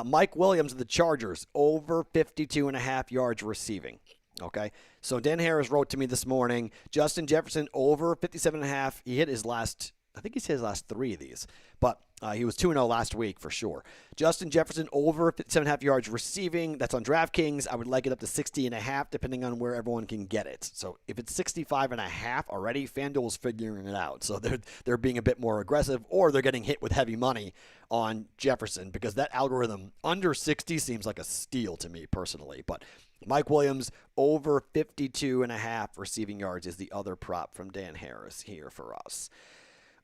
Mike Williams of the Chargers, over 52.5 yards receiving. Okay, so Dan Harris wrote to me this morning, Justin Jefferson over 57.5. He hit his last, I think he's hit his last 3 of these, but he was 2-0 last week for sure. Justin Jefferson over 57.5 yards receiving. That's on DraftKings. I would like it up to 60.5, depending on where everyone can get it. So if it's 65.5 already, FanDuel's figuring it out. So they're being a bit more aggressive, or they're getting hit with heavy money on Jefferson, because that algorithm under 60 seems like a steal to me personally. But Mike Williams over 52.5 receiving yards is the other prop from Dan Harris here for us.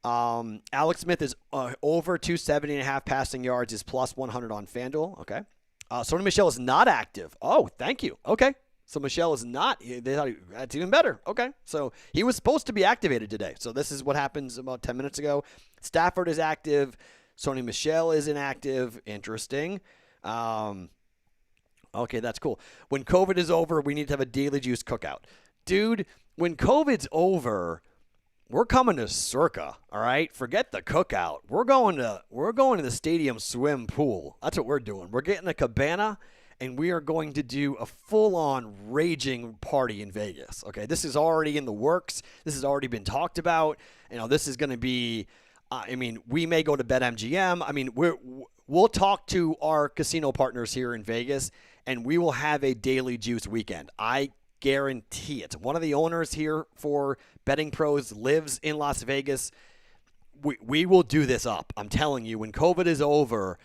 Alex Smith is over 270.5 passing yards, is plus 100 on FanDuel. Okay. Sony Michel is not active. Oh, thank you. Okay. So Michel is not. They thought that's even better. Okay. So he was supposed to be activated today. So this is what happens about 10 minutes ago. Stafford is active. Sony Michel is inactive. Interesting. Okay, that's cool. When COVID is over, we need to have a Daily Juice cookout. Dude, when COVID's over, we're coming to Circa, all right? Forget the cookout. We're going to the stadium swim pool. That's what we're doing. We're getting a cabana, and we are going to do a full-on raging party in Vegas. Okay, this is already in the works. This has already been talked about. This is going to be. We may go to BetMGM. We'll talk to our casino partners here in Vegas, and we will have a Daily Juice weekend. I guarantee it. One of the owners here for Betting Pros lives in Las Vegas. We will do this up. I'm telling you, when COVID is over,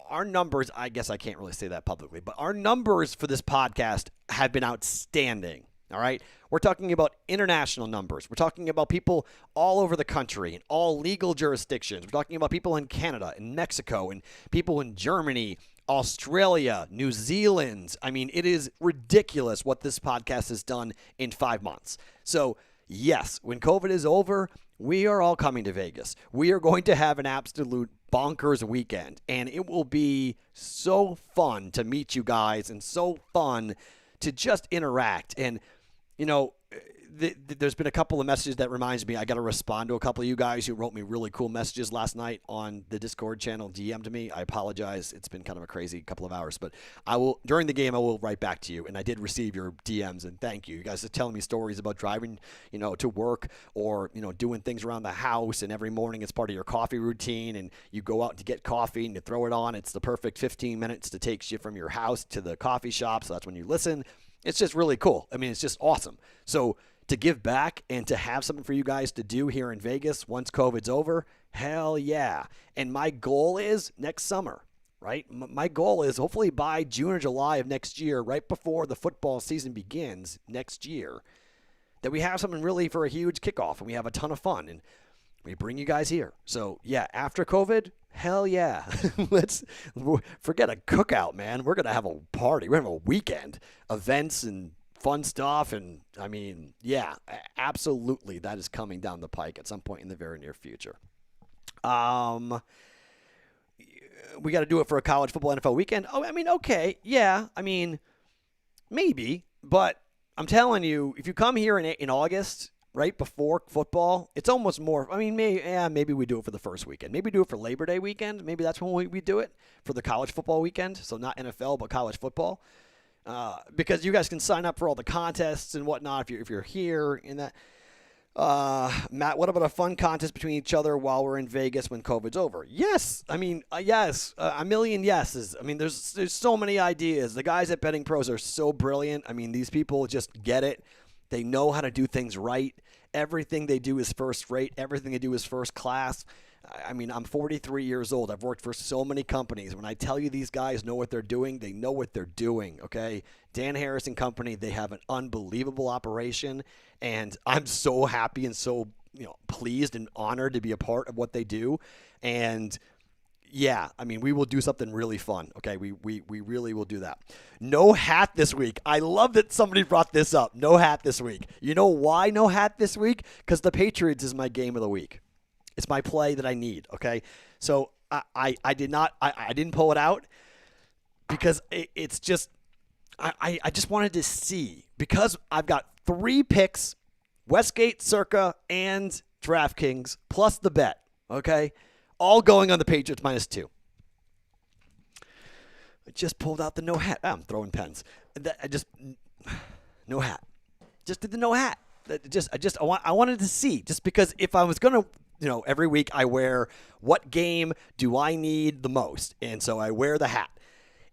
our numbers, I guess I can't really say that publicly, but our numbers for this podcast have been outstanding. All right. We're talking about international numbers. We're talking about people all over the country in all legal jurisdictions. We're talking about people in Canada and Mexico and people in Germany, Australia, New Zealand. It is ridiculous what this podcast has done in 5 months. So, yes, when COVID is over, we are all coming to Vegas. We are going to have an absolute bonkers weekend, and it will be so fun to meet you guys and so fun to just interact. And there's been a couple of messages that reminds me I got to respond to a couple of you guys who wrote me really cool messages last night on the Discord channel, DM'd me. I apologize. It's been kind of a crazy couple of hours, but during the game, I will write back to you. And I did receive your DMs, and thank you. You guys are telling me stories about driving, to work, or, doing things around the house, and every morning it's part of your coffee routine, and you go out to get coffee and you throw it on. It's the perfect 15 minutes to take you from your house to the coffee shop. So that's when you listen. It's just really cool. It's just awesome. So to give back and to have something for you guys to do here in Vegas once COVID's over, hell yeah. And my goal is next summer, right? My goal is hopefully by June or July of next year, right before the football season begins next year, that we have something really for a huge kickoff and we have a ton of fun and we bring you guys here. So yeah, after COVID, hell yeah. Let's forget a cookout, man. We're going to have a party. We're going to have a weekend, events and fun stuff. And yeah, absolutely. That is coming down the pike at some point in the very near future. We got to do it for a college football NFL weekend. Okay. Yeah. Maybe, but I'm telling you, if you come here in August, right before football, it's almost more. Maybe we do it for the first weekend. Maybe do it for Labor Day weekend. Maybe that's when we do it for the college football weekend. So not NFL, but college football, because you guys can sign up for all the contests and whatnot if you're here in that. Matt, what about a fun contest between each other while we're in Vegas when COVID's over? Yes. I mean, yes. A million yeses. I mean, there's so many ideas. The guys at Betting Pros are so brilliant. I mean, these people just get it. They know how to do things right. Everything they do is first rate. Everything they do is first class. I mean, I'm 43 years old. I've worked for so many companies. When I tell you these guys know what they're doing, they know what they're doing, okay? Dan Harris and Company, they have an unbelievable operation, and I'm so happy and so, pleased and honored to be a part of what they do. And yeah, I mean, we will do something really fun. Okay, we really will do that. No hat this week. I love that somebody brought this up. No hat this week. You know why no hat this week? Because the Patriots is my game of the week. It's my play that I need. Okay, so I didn't pull it out because it's just I just wanted to see, because I've got 3 picks: Westgate, Circa, and DraftKings plus the bet. Okay. All going on the Patriots -2. I just pulled out the no hat. I'm throwing pens. No hat. Just did the no hat. I wanted to see, just because if I was gonna, every week I wear, what game do I need the most, and so I wear the hat.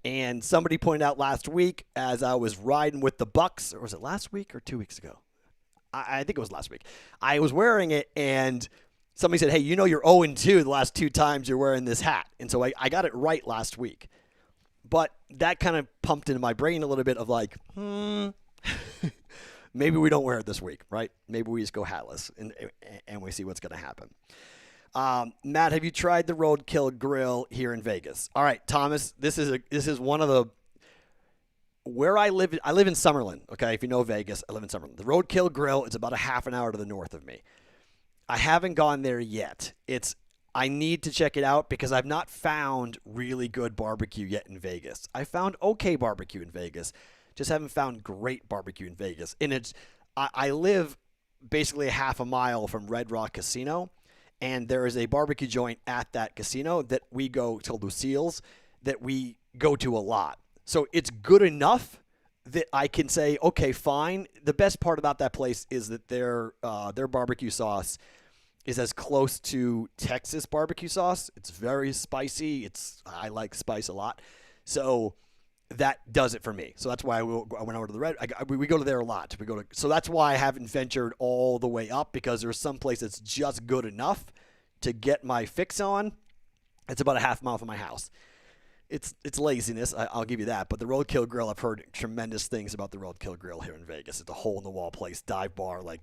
And somebody pointed out last week as I was riding with the Bucks, or was it last week or 2 weeks ago? I think it was last week. I was wearing it, and somebody said, hey, you're 0-2 the last 2 times you're wearing this hat. And so I got it right last week. But that kind of pumped into my brain a little bit of like, maybe we don't wear it this week, right? Maybe we just go hatless and we see what's going to happen. Matt, have you tried the Roadkill Grill here in Vegas? All right, Thomas, this is one of the, where I live in Summerlin, okay? If you know Vegas, I live in Summerlin. The Roadkill Grill is about a half an hour to the north of me. I haven't gone there yet. I need to check it out because I've not found really good barbecue yet in Vegas. I found okay barbecue in Vegas, just haven't found great barbecue in Vegas. And I live basically a half a mile from Red Rock Casino, and there is a barbecue joint at that casino that we go to, Lucille's, that we go to a lot. So it's good enough that I can say, okay, fine. The best part about that place is that their barbecue sauce is as close to Texas barbecue sauce. It's very spicy. I like spice a lot. So that does it for me. So that's why I went over to the Red. We go to there a lot. So that's why I haven't ventured all the way up, because there's some place that's just good enough to get my fix on. It's about a half mile from my house. It's laziness, I'll give you that. But the Roadkill Grill, I've heard tremendous things about the Roadkill Grill here in Vegas. It's a hole-in-the-wall place, dive bar, like,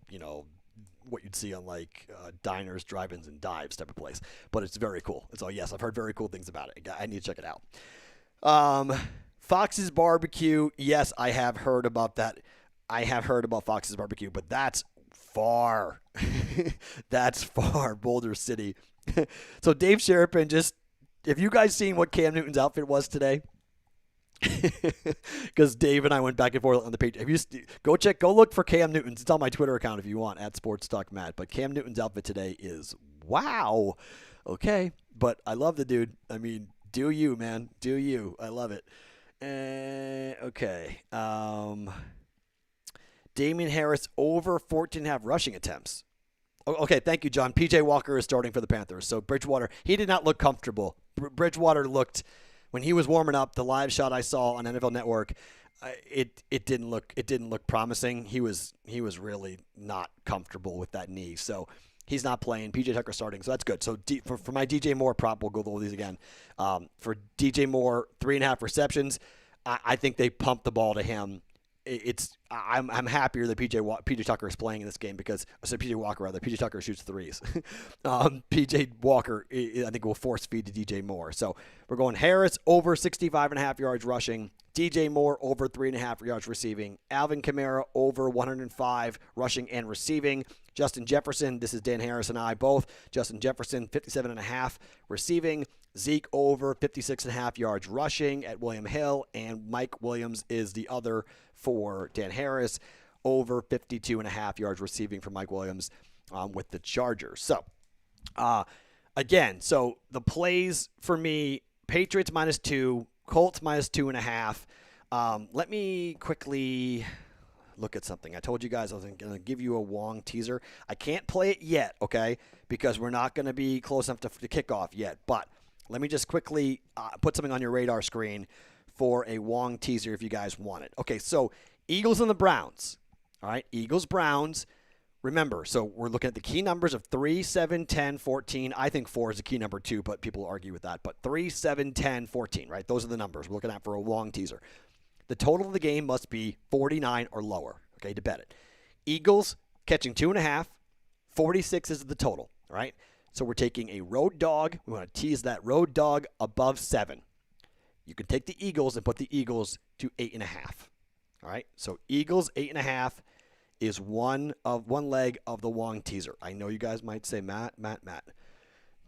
what you'd see on, like, diners, drive-ins, and dives type of place. But it's very cool. So, yes, I've heard very cool things about it. I need to check it out. Fox's Barbecue, yes, I have heard about that. I have heard about Fox's Barbecue, but that's far. That's far, Boulder City. So Dave Sherapin, have you guys seen what Cam Newton's outfit was today? Because Dave and I went back and forth on the page. Go look for Cam Newton's. It's on my Twitter account if you want, @SportsTalkMatt. But Cam Newton's outfit today is wow. Okay, but I love the dude. I mean, do you, man? Do you? I love it. Okay. Damian Harris over 14.5 rushing attempts. Okay, thank you, John. P.J. Walker is starting for the Panthers. So Bridgewater, he did not look comfortable. Bridgewater looked, when he was warming up, the live shot I saw on NFL Network, it didn't look promising. He was really not comfortable with that knee. So he's not playing. P.J. Tucker starting, so that's good. So for my DJ Moore prop, we'll go over these again. For DJ Moore, 3.5 receptions. I think they pumped the ball to him. I'm happier that PJ Tucker is playing in this game, because I said PJ Walker rather. PJ Tucker shoots threes. PJ Walker, I think, will force feed to DJ Moore. So we're going Harris over 65.5 yards rushing. DJ Moore over 3.5 yards receiving. Alvin Kamara over 105 rushing and receiving. Justin Jefferson, this is Dan Harris and I both. Justin Jefferson, 57.5 receiving. Zeke over 56.5 yards rushing at William Hill, and Mike Williams is the other for Dan Harris, over 52.5 yards receiving for Mike Williams with the Chargers. So, again, so the plays for me, Patriots -2, Colts -2.5. Let me quickly look at something. I told you guys I was going to give you a Wong teaser. I can't play it yet, okay, because we're not going to be close enough to kickoff yet. But let me just quickly put something on your radar screen for a Wong teaser if you guys want it. Okay, so Eagles and the Browns. All right, Eagles, Browns. Remember, so we're looking at the key numbers of 3, 7, 10, 14. I think 4 is the key number too, but people argue with that. But 3, 7, 10, 14, right? Those are the numbers we're looking at for a Wong teaser. The total of the game must be 49 or lower, okay, to bet it. Eagles catching 2.5. 46 is the total, all right? So we're taking a road dog. We want to tease that road dog above 7. You can take the Eagles and put the Eagles to 8.5, all right? So Eagles 8.5 is one leg of the Wong teaser. I know you guys might say, Matt.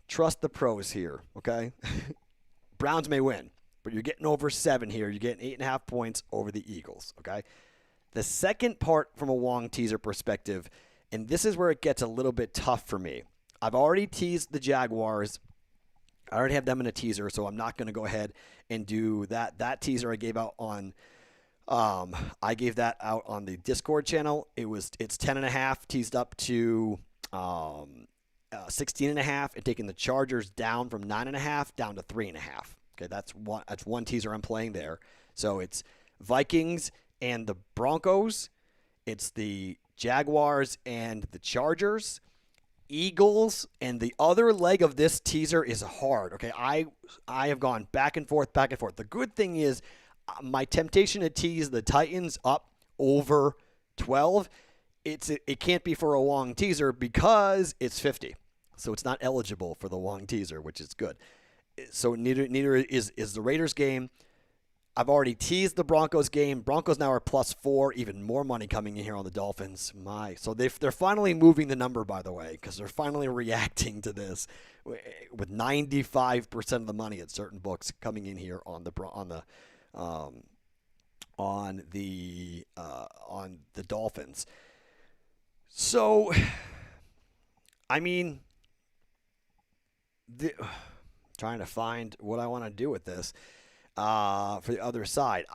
Trust the pros here, okay? Browns may win, but you're getting over 7 here. You're getting 8.5 points over the Eagles, okay? The second part from a Wong teaser perspective, and this is where it gets a little bit tough for me. I've already teased the Jaguars. I already have them in a teaser, so I'm not going to go ahead and do that. That teaser I gave out on I gave that out on the Discord channel. It's 10.5 teased up to 16.5, and taking the Chargers down from 9.5 down to 3.5. Okay, that's one teaser I'm playing there. So it's Vikings and the Broncos. It's the Jaguars and the Chargers. Eagles, and the other leg of this teaser is hard. Okay, I have gone back and forth. The good thing is my temptation to tease the Titans up over 12, it can't be for a Wong teaser because it's 50. So it's not eligible for the Wong teaser, which is good. So neither is the Raiders game. I've already teased the Broncos game. Broncos now are +4, even more money coming in here on the Dolphins. So they're finally moving the number, by the way, because they're finally reacting to this with 95% of the money at certain books coming in here on the Dolphins. So, I mean, trying to find what I want to do with this. For the other side,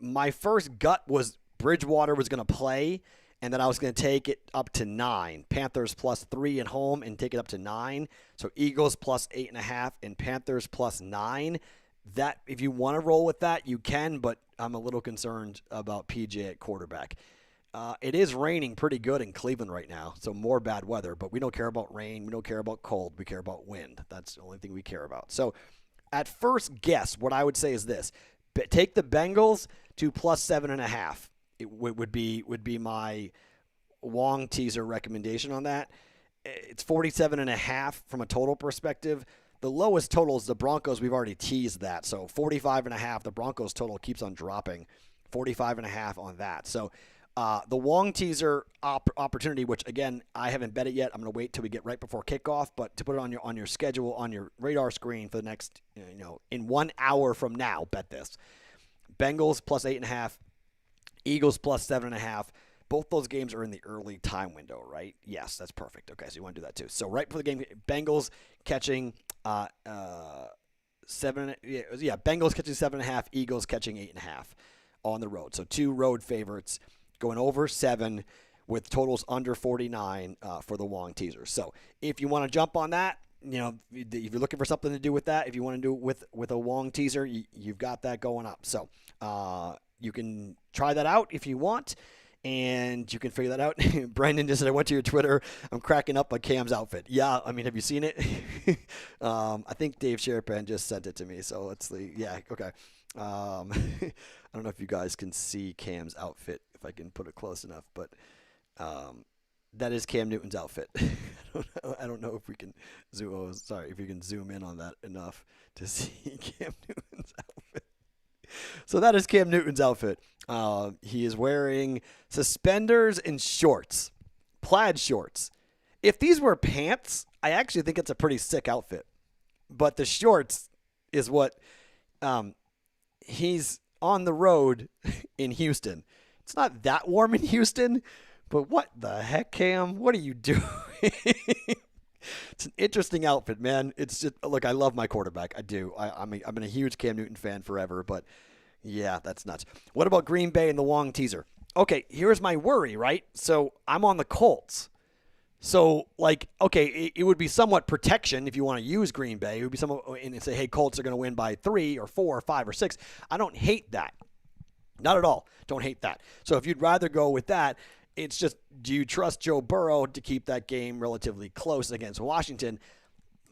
my first gut was Bridgewater was going to play, and then I was going to take it up to 9. Panthers +3 at home and take it up to 9. So Eagles +8.5 and Panthers +9. That, if you want to roll with that, you can, but I'm a little concerned about PJ at quarterback. It is raining pretty good in Cleveland right now, so more bad weather, but we don't care about rain. We don't care about cold. We care about wind. That's the only thing we care about. So at first guess, what I would say is this. Take the Bengals to +7.5. It would be my Wong teaser recommendation on that. It's 47.5 from a total perspective. The lowest total is the Broncos. We've already teased that. So 45.5. The Broncos total keeps on dropping. 45.5 on that. So the Wong teaser opportunity, which again I haven't bet it yet. I'm going to wait till we get right before kickoff. But to put it on your schedule, on your radar screen for the next, in 1 hour from now, bet this. Bengals +8.5. Eagles +7.5. Both those games are in the early time window, right? Yes, that's perfect. Okay, so you want to do that too. So right before the game, Bengals catching 7. Yeah, Bengals catching 7.5. Eagles catching 8.5 on the road. So 2 road favorites going over 7 with totals under 49 for the Wong teaser. So if you want to jump on that, if you're looking for something to do with that, if you want to do it with a Wong teaser, you've got that going up. So you can try that out if you want, and you can figure that out. Brandon just said, I went to your Twitter. I'm cracking up on Cam's outfit. Yeah, I mean, have you seen it? I think Dave Sherapan just sent it to me. So let's see. Yeah, okay. I don't know if you guys can see Cam's outfit, if I can put it close enough, but that is Cam Newton's outfit. I don't know if we can zoom. Oh, sorry, if you can zoom in on that enough to see Cam Newton's outfit. So that is Cam Newton's outfit. He is wearing suspenders and shorts, plaid shorts. If these were pants, I actually think it's a pretty sick outfit. But the shorts is what he's on the road in Houston. It's not that warm in Houston, but what the heck, Cam? What are you doing? It's an interesting outfit, man. It's just, look, I love my quarterback. I do. I've been a huge Cam Newton fan forever, but yeah, that's nuts. What about Green Bay and the Wong teaser? okay, here's my worry, right? So I'm on the Colts. So, like, okay, it would be somewhat protection if you want to use Green Bay. It would be somewhat, and say, hey, Colts are going to win by 3 or 4 or 5 or 6. I don't hate that. Not at all. Don't hate that. So if you'd rather go with that, it's just, do you trust Joe Burrow to keep that game relatively close against Washington?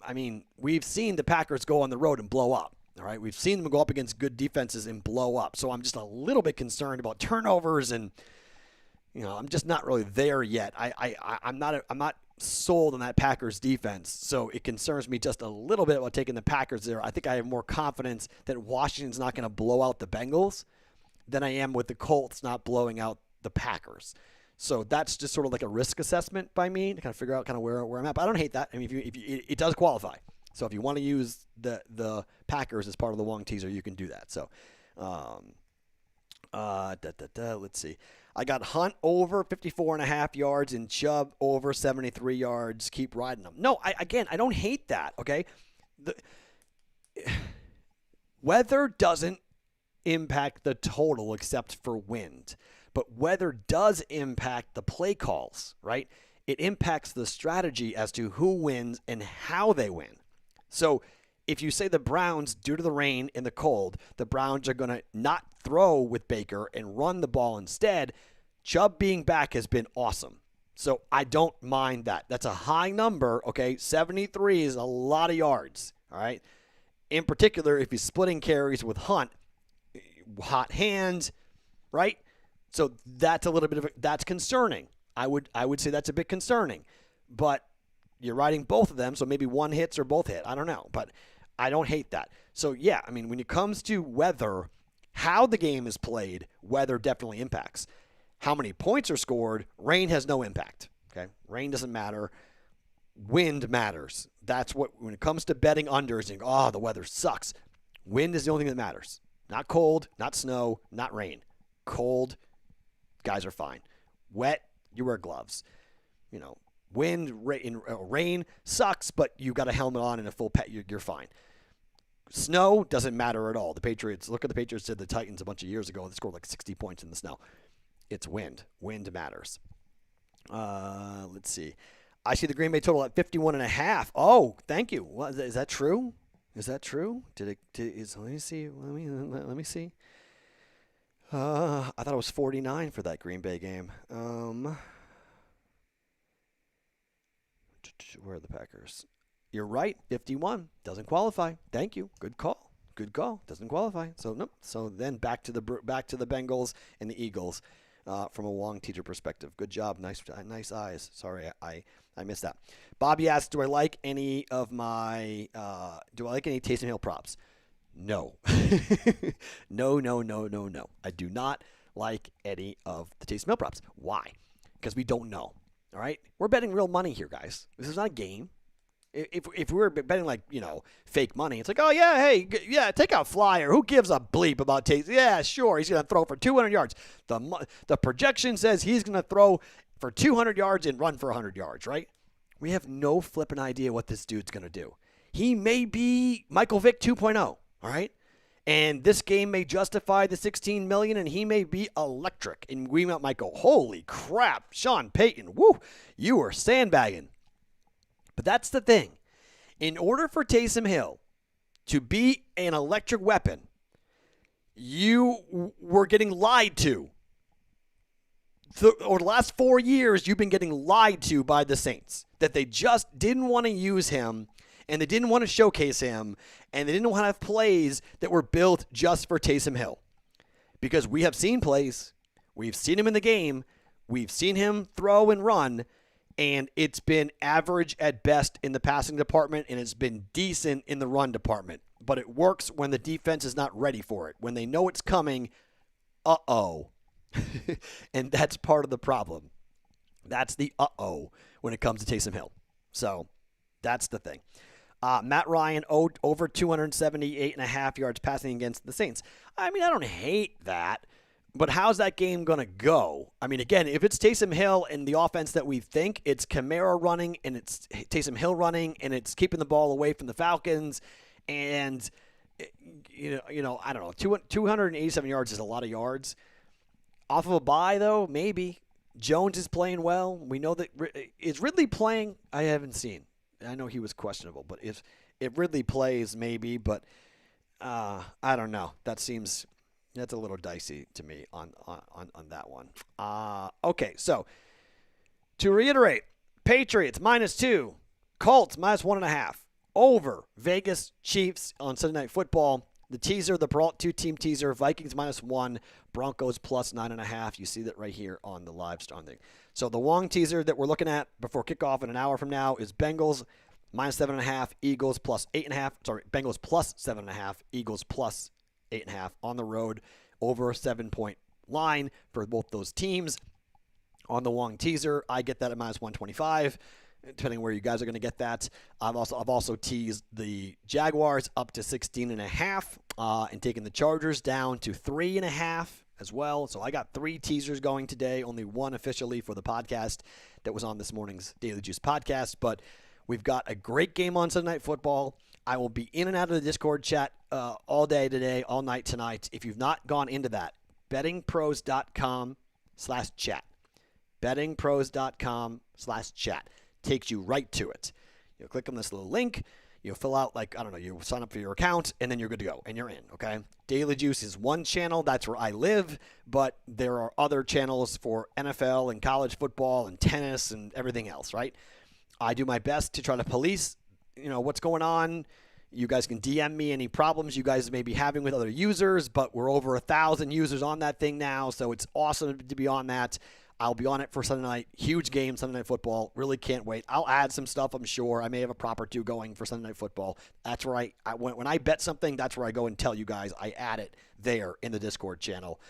I mean, we've seen the Packers go on the road and blow up. All right, we've seen them go up against good defenses and blow up. So I'm just a little bit concerned about turnovers, and I'm just not really there yet. I'm not sold on that Packers defense. So it concerns me just a little bit about taking the Packers there. I think I have more confidence that Washington's not going to blow out the Bengals than I am with the Colts not blowing out the Packers. So that's just sort of like a risk assessment by me to kind of figure out kind of where I'm at. But I don't hate that. I mean, if it does qualify. So if you want to use the Packers as part of the Wong teaser, you can do that. So, let's see. I got Hunt over 54.5 yards and Chubb over 73 yards. Keep riding them. No, I don't hate that, okay? The weather doesn't impact the total except for wind. But weather does impact the play calls, right? It impacts the strategy as to who wins and how they win. So if you say the Browns, due to the rain and the cold, the Browns are going to not throw with Baker and run the ball instead, Chubb being back has been awesome. So I don't mind that. That's a high number, okay? 73 is a lot of yards, all right? In particular, if he's splitting carries with Hunt, hot hands, right? So that's a little bit of that's concerning. I would say that's a bit concerning. But you're riding both of them, so maybe one hits or both hit. I don't know, but I don't hate that. So yeah, I mean, when it comes to weather, how the game is played, weather definitely impacts. How many points are scored, rain has no impact. Okay? Rain doesn't matter. Wind matters. That's what, when it comes to betting unders, and the weather sucks. Wind is the only thing that matters. Not cold, not snow, not rain. Cold, guys are fine. Wet, you wear gloves. Wind, rain sucks, but you got a helmet on and a full pet, you're fine. Snow doesn't matter at all. The Patriots, look at the Patriots did the Titans a bunch of years ago. They scored like 60 points in the snow. It's wind. Wind matters. Let's see. I see the Green Bay total at 51.5. Oh, thank you. Is that true? Is that true? Let me see. Let me see. I thought it was 49 for that Green Bay game. Where are the Packers? You're right. 51 doesn't qualify. Thank you. Good call. Good call. Doesn't qualify. So nope. So then back to the Bengals and the Eagles from a Wong teacher perspective. Good job. Nice eyes. Sorry, I missed that. Bobby asks, do I like any Taysom Hill props? No. No. I do not like any of the Taysom Hill props. Why? Because we don't know. All right? We're betting real money here, guys. This is not a game. If we were betting fake money, it's like, oh, yeah, hey, yeah, take out Flyer. Who gives a bleep about Taysom? Yeah, sure, he's going to throw for 200 yards. The projection says he's going to throw for 200 yards and run for 100 yards, right? We have no flipping idea what this dude's going to do. He may be Michael Vick 2.0, all right? And this game may justify the $16 million, and he may be electric. And we might go, holy crap, Sean Payton, woo, you were sandbagging. But that's the thing. In order for Taysom Hill to be an electric weapon, you were getting lied to. Over the last 4 years, you've been getting lied to by the Saints. That they just didn't want to use him, and they didn't want to showcase him, and they didn't want to have plays that were built just for Taysom Hill. Because we have seen plays. We've seen him in the game. We've seen him throw and run. And it's been average at best in the passing department, and it's been decent in the run department. But it works when the defense is not ready for it. When they know it's coming, uh-oh. And that's part of the problem. That's the uh-oh when it comes to Taysom Hill. So that's the thing. Matt Ryan over 278.5 yards passing against the Saints. I mean, I don't hate that. But how's that game going to go? I mean, again, if it's Taysom Hill and the offense that we think, it's Kamara running and it's Taysom Hill running and it's keeping the ball away from the Falcons. And, I don't know, 287 yards is a lot of yards. Off of a bye, though, maybe. Jones is playing well. We know that. Is Ridley playing? I haven't seen. I know he was questionable, but if Ridley plays, maybe. But I don't know. That's a little dicey to me on that one. Okay, so to reiterate, Patriots -2, Colts -1.5, over Vegas Chiefs on Sunday Night Football. The teaser, the Perrault 2-team teaser, Vikings -1, Broncos +9.5. You see that right here on the live stream thing. So the Wong teaser that we're looking at before kickoff in an hour from now is Bengals -7.5, Eagles +8.5. Sorry, Bengals +7.5, Eagles +8.5 on the road, over a 7-point line for both those teams. On the Wong teaser, I get that at -125. Depending where you guys are going to get that. I've also teased the Jaguars up to 16.5 and taking the Chargers down to 3.5 as well. So I got 3 teasers going today, only one officially for the podcast that was on this morning's Daily Juice podcast. But we've got a great game on Sunday Night Football. I will be in and out of the Discord chat all day today, all night tonight. If you've not gone into that, bettingpros.com/chat. bettingpros.com/chat. Takes you right to it. You'll click on this little link. You'll fill out, you sign up for your account, and then you're good to go, and you're in, okay? Daily Juice is one channel. That's where I live, but there are other channels for NFL and college football and tennis and everything else, right? I do my best to try to police, what's going on. You guys can DM me any problems you guys may be having with other users, but we're over 1,000 users on that thing now, so it's awesome to be on that. I'll be on it for Sunday night. Huge game, Sunday Night Football. Really can't wait. I'll add some stuff, I'm sure. I may have a prop or two going for Sunday Night Football. That's where when I bet something, that's where I go and tell you guys. I add it there in the Discord channel.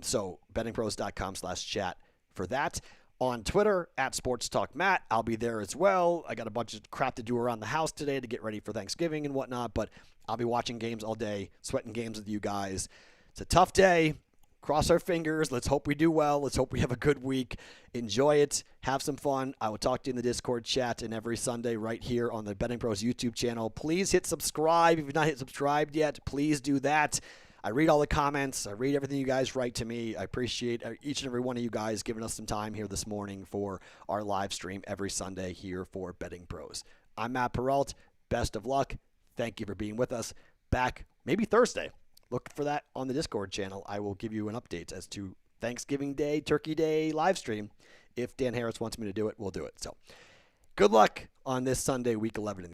So bettingpros.com/chat for that. On Twitter, @SportsTalkMatt. I'll be there as well. I got a bunch of crap to do around the house today to get ready for Thanksgiving and whatnot, but I'll be watching games all day, sweating games with you guys. It's a tough day. Cross our fingers. Let's hope we do well. Let's hope we have a good week. Enjoy it. Have some fun. I will talk to you in the Discord chat and every Sunday right here on the Betting Pros YouTube channel. Please hit subscribe. If you've not hit subscribed yet, please do that. I read all the comments. I read everything you guys write to me. I appreciate each and every one of you guys giving us some time here this morning for our live stream every Sunday here for Betting Pros. I'm Matt Perrault. Best of luck. Thank you for being with us. Back maybe Thursday. Look for that on the Discord channel. I will give you an update as to Thanksgiving Day, Turkey Day live stream. If Dan Harris wants me to do it, we'll do it. So good luck on this Sunday, Week 11.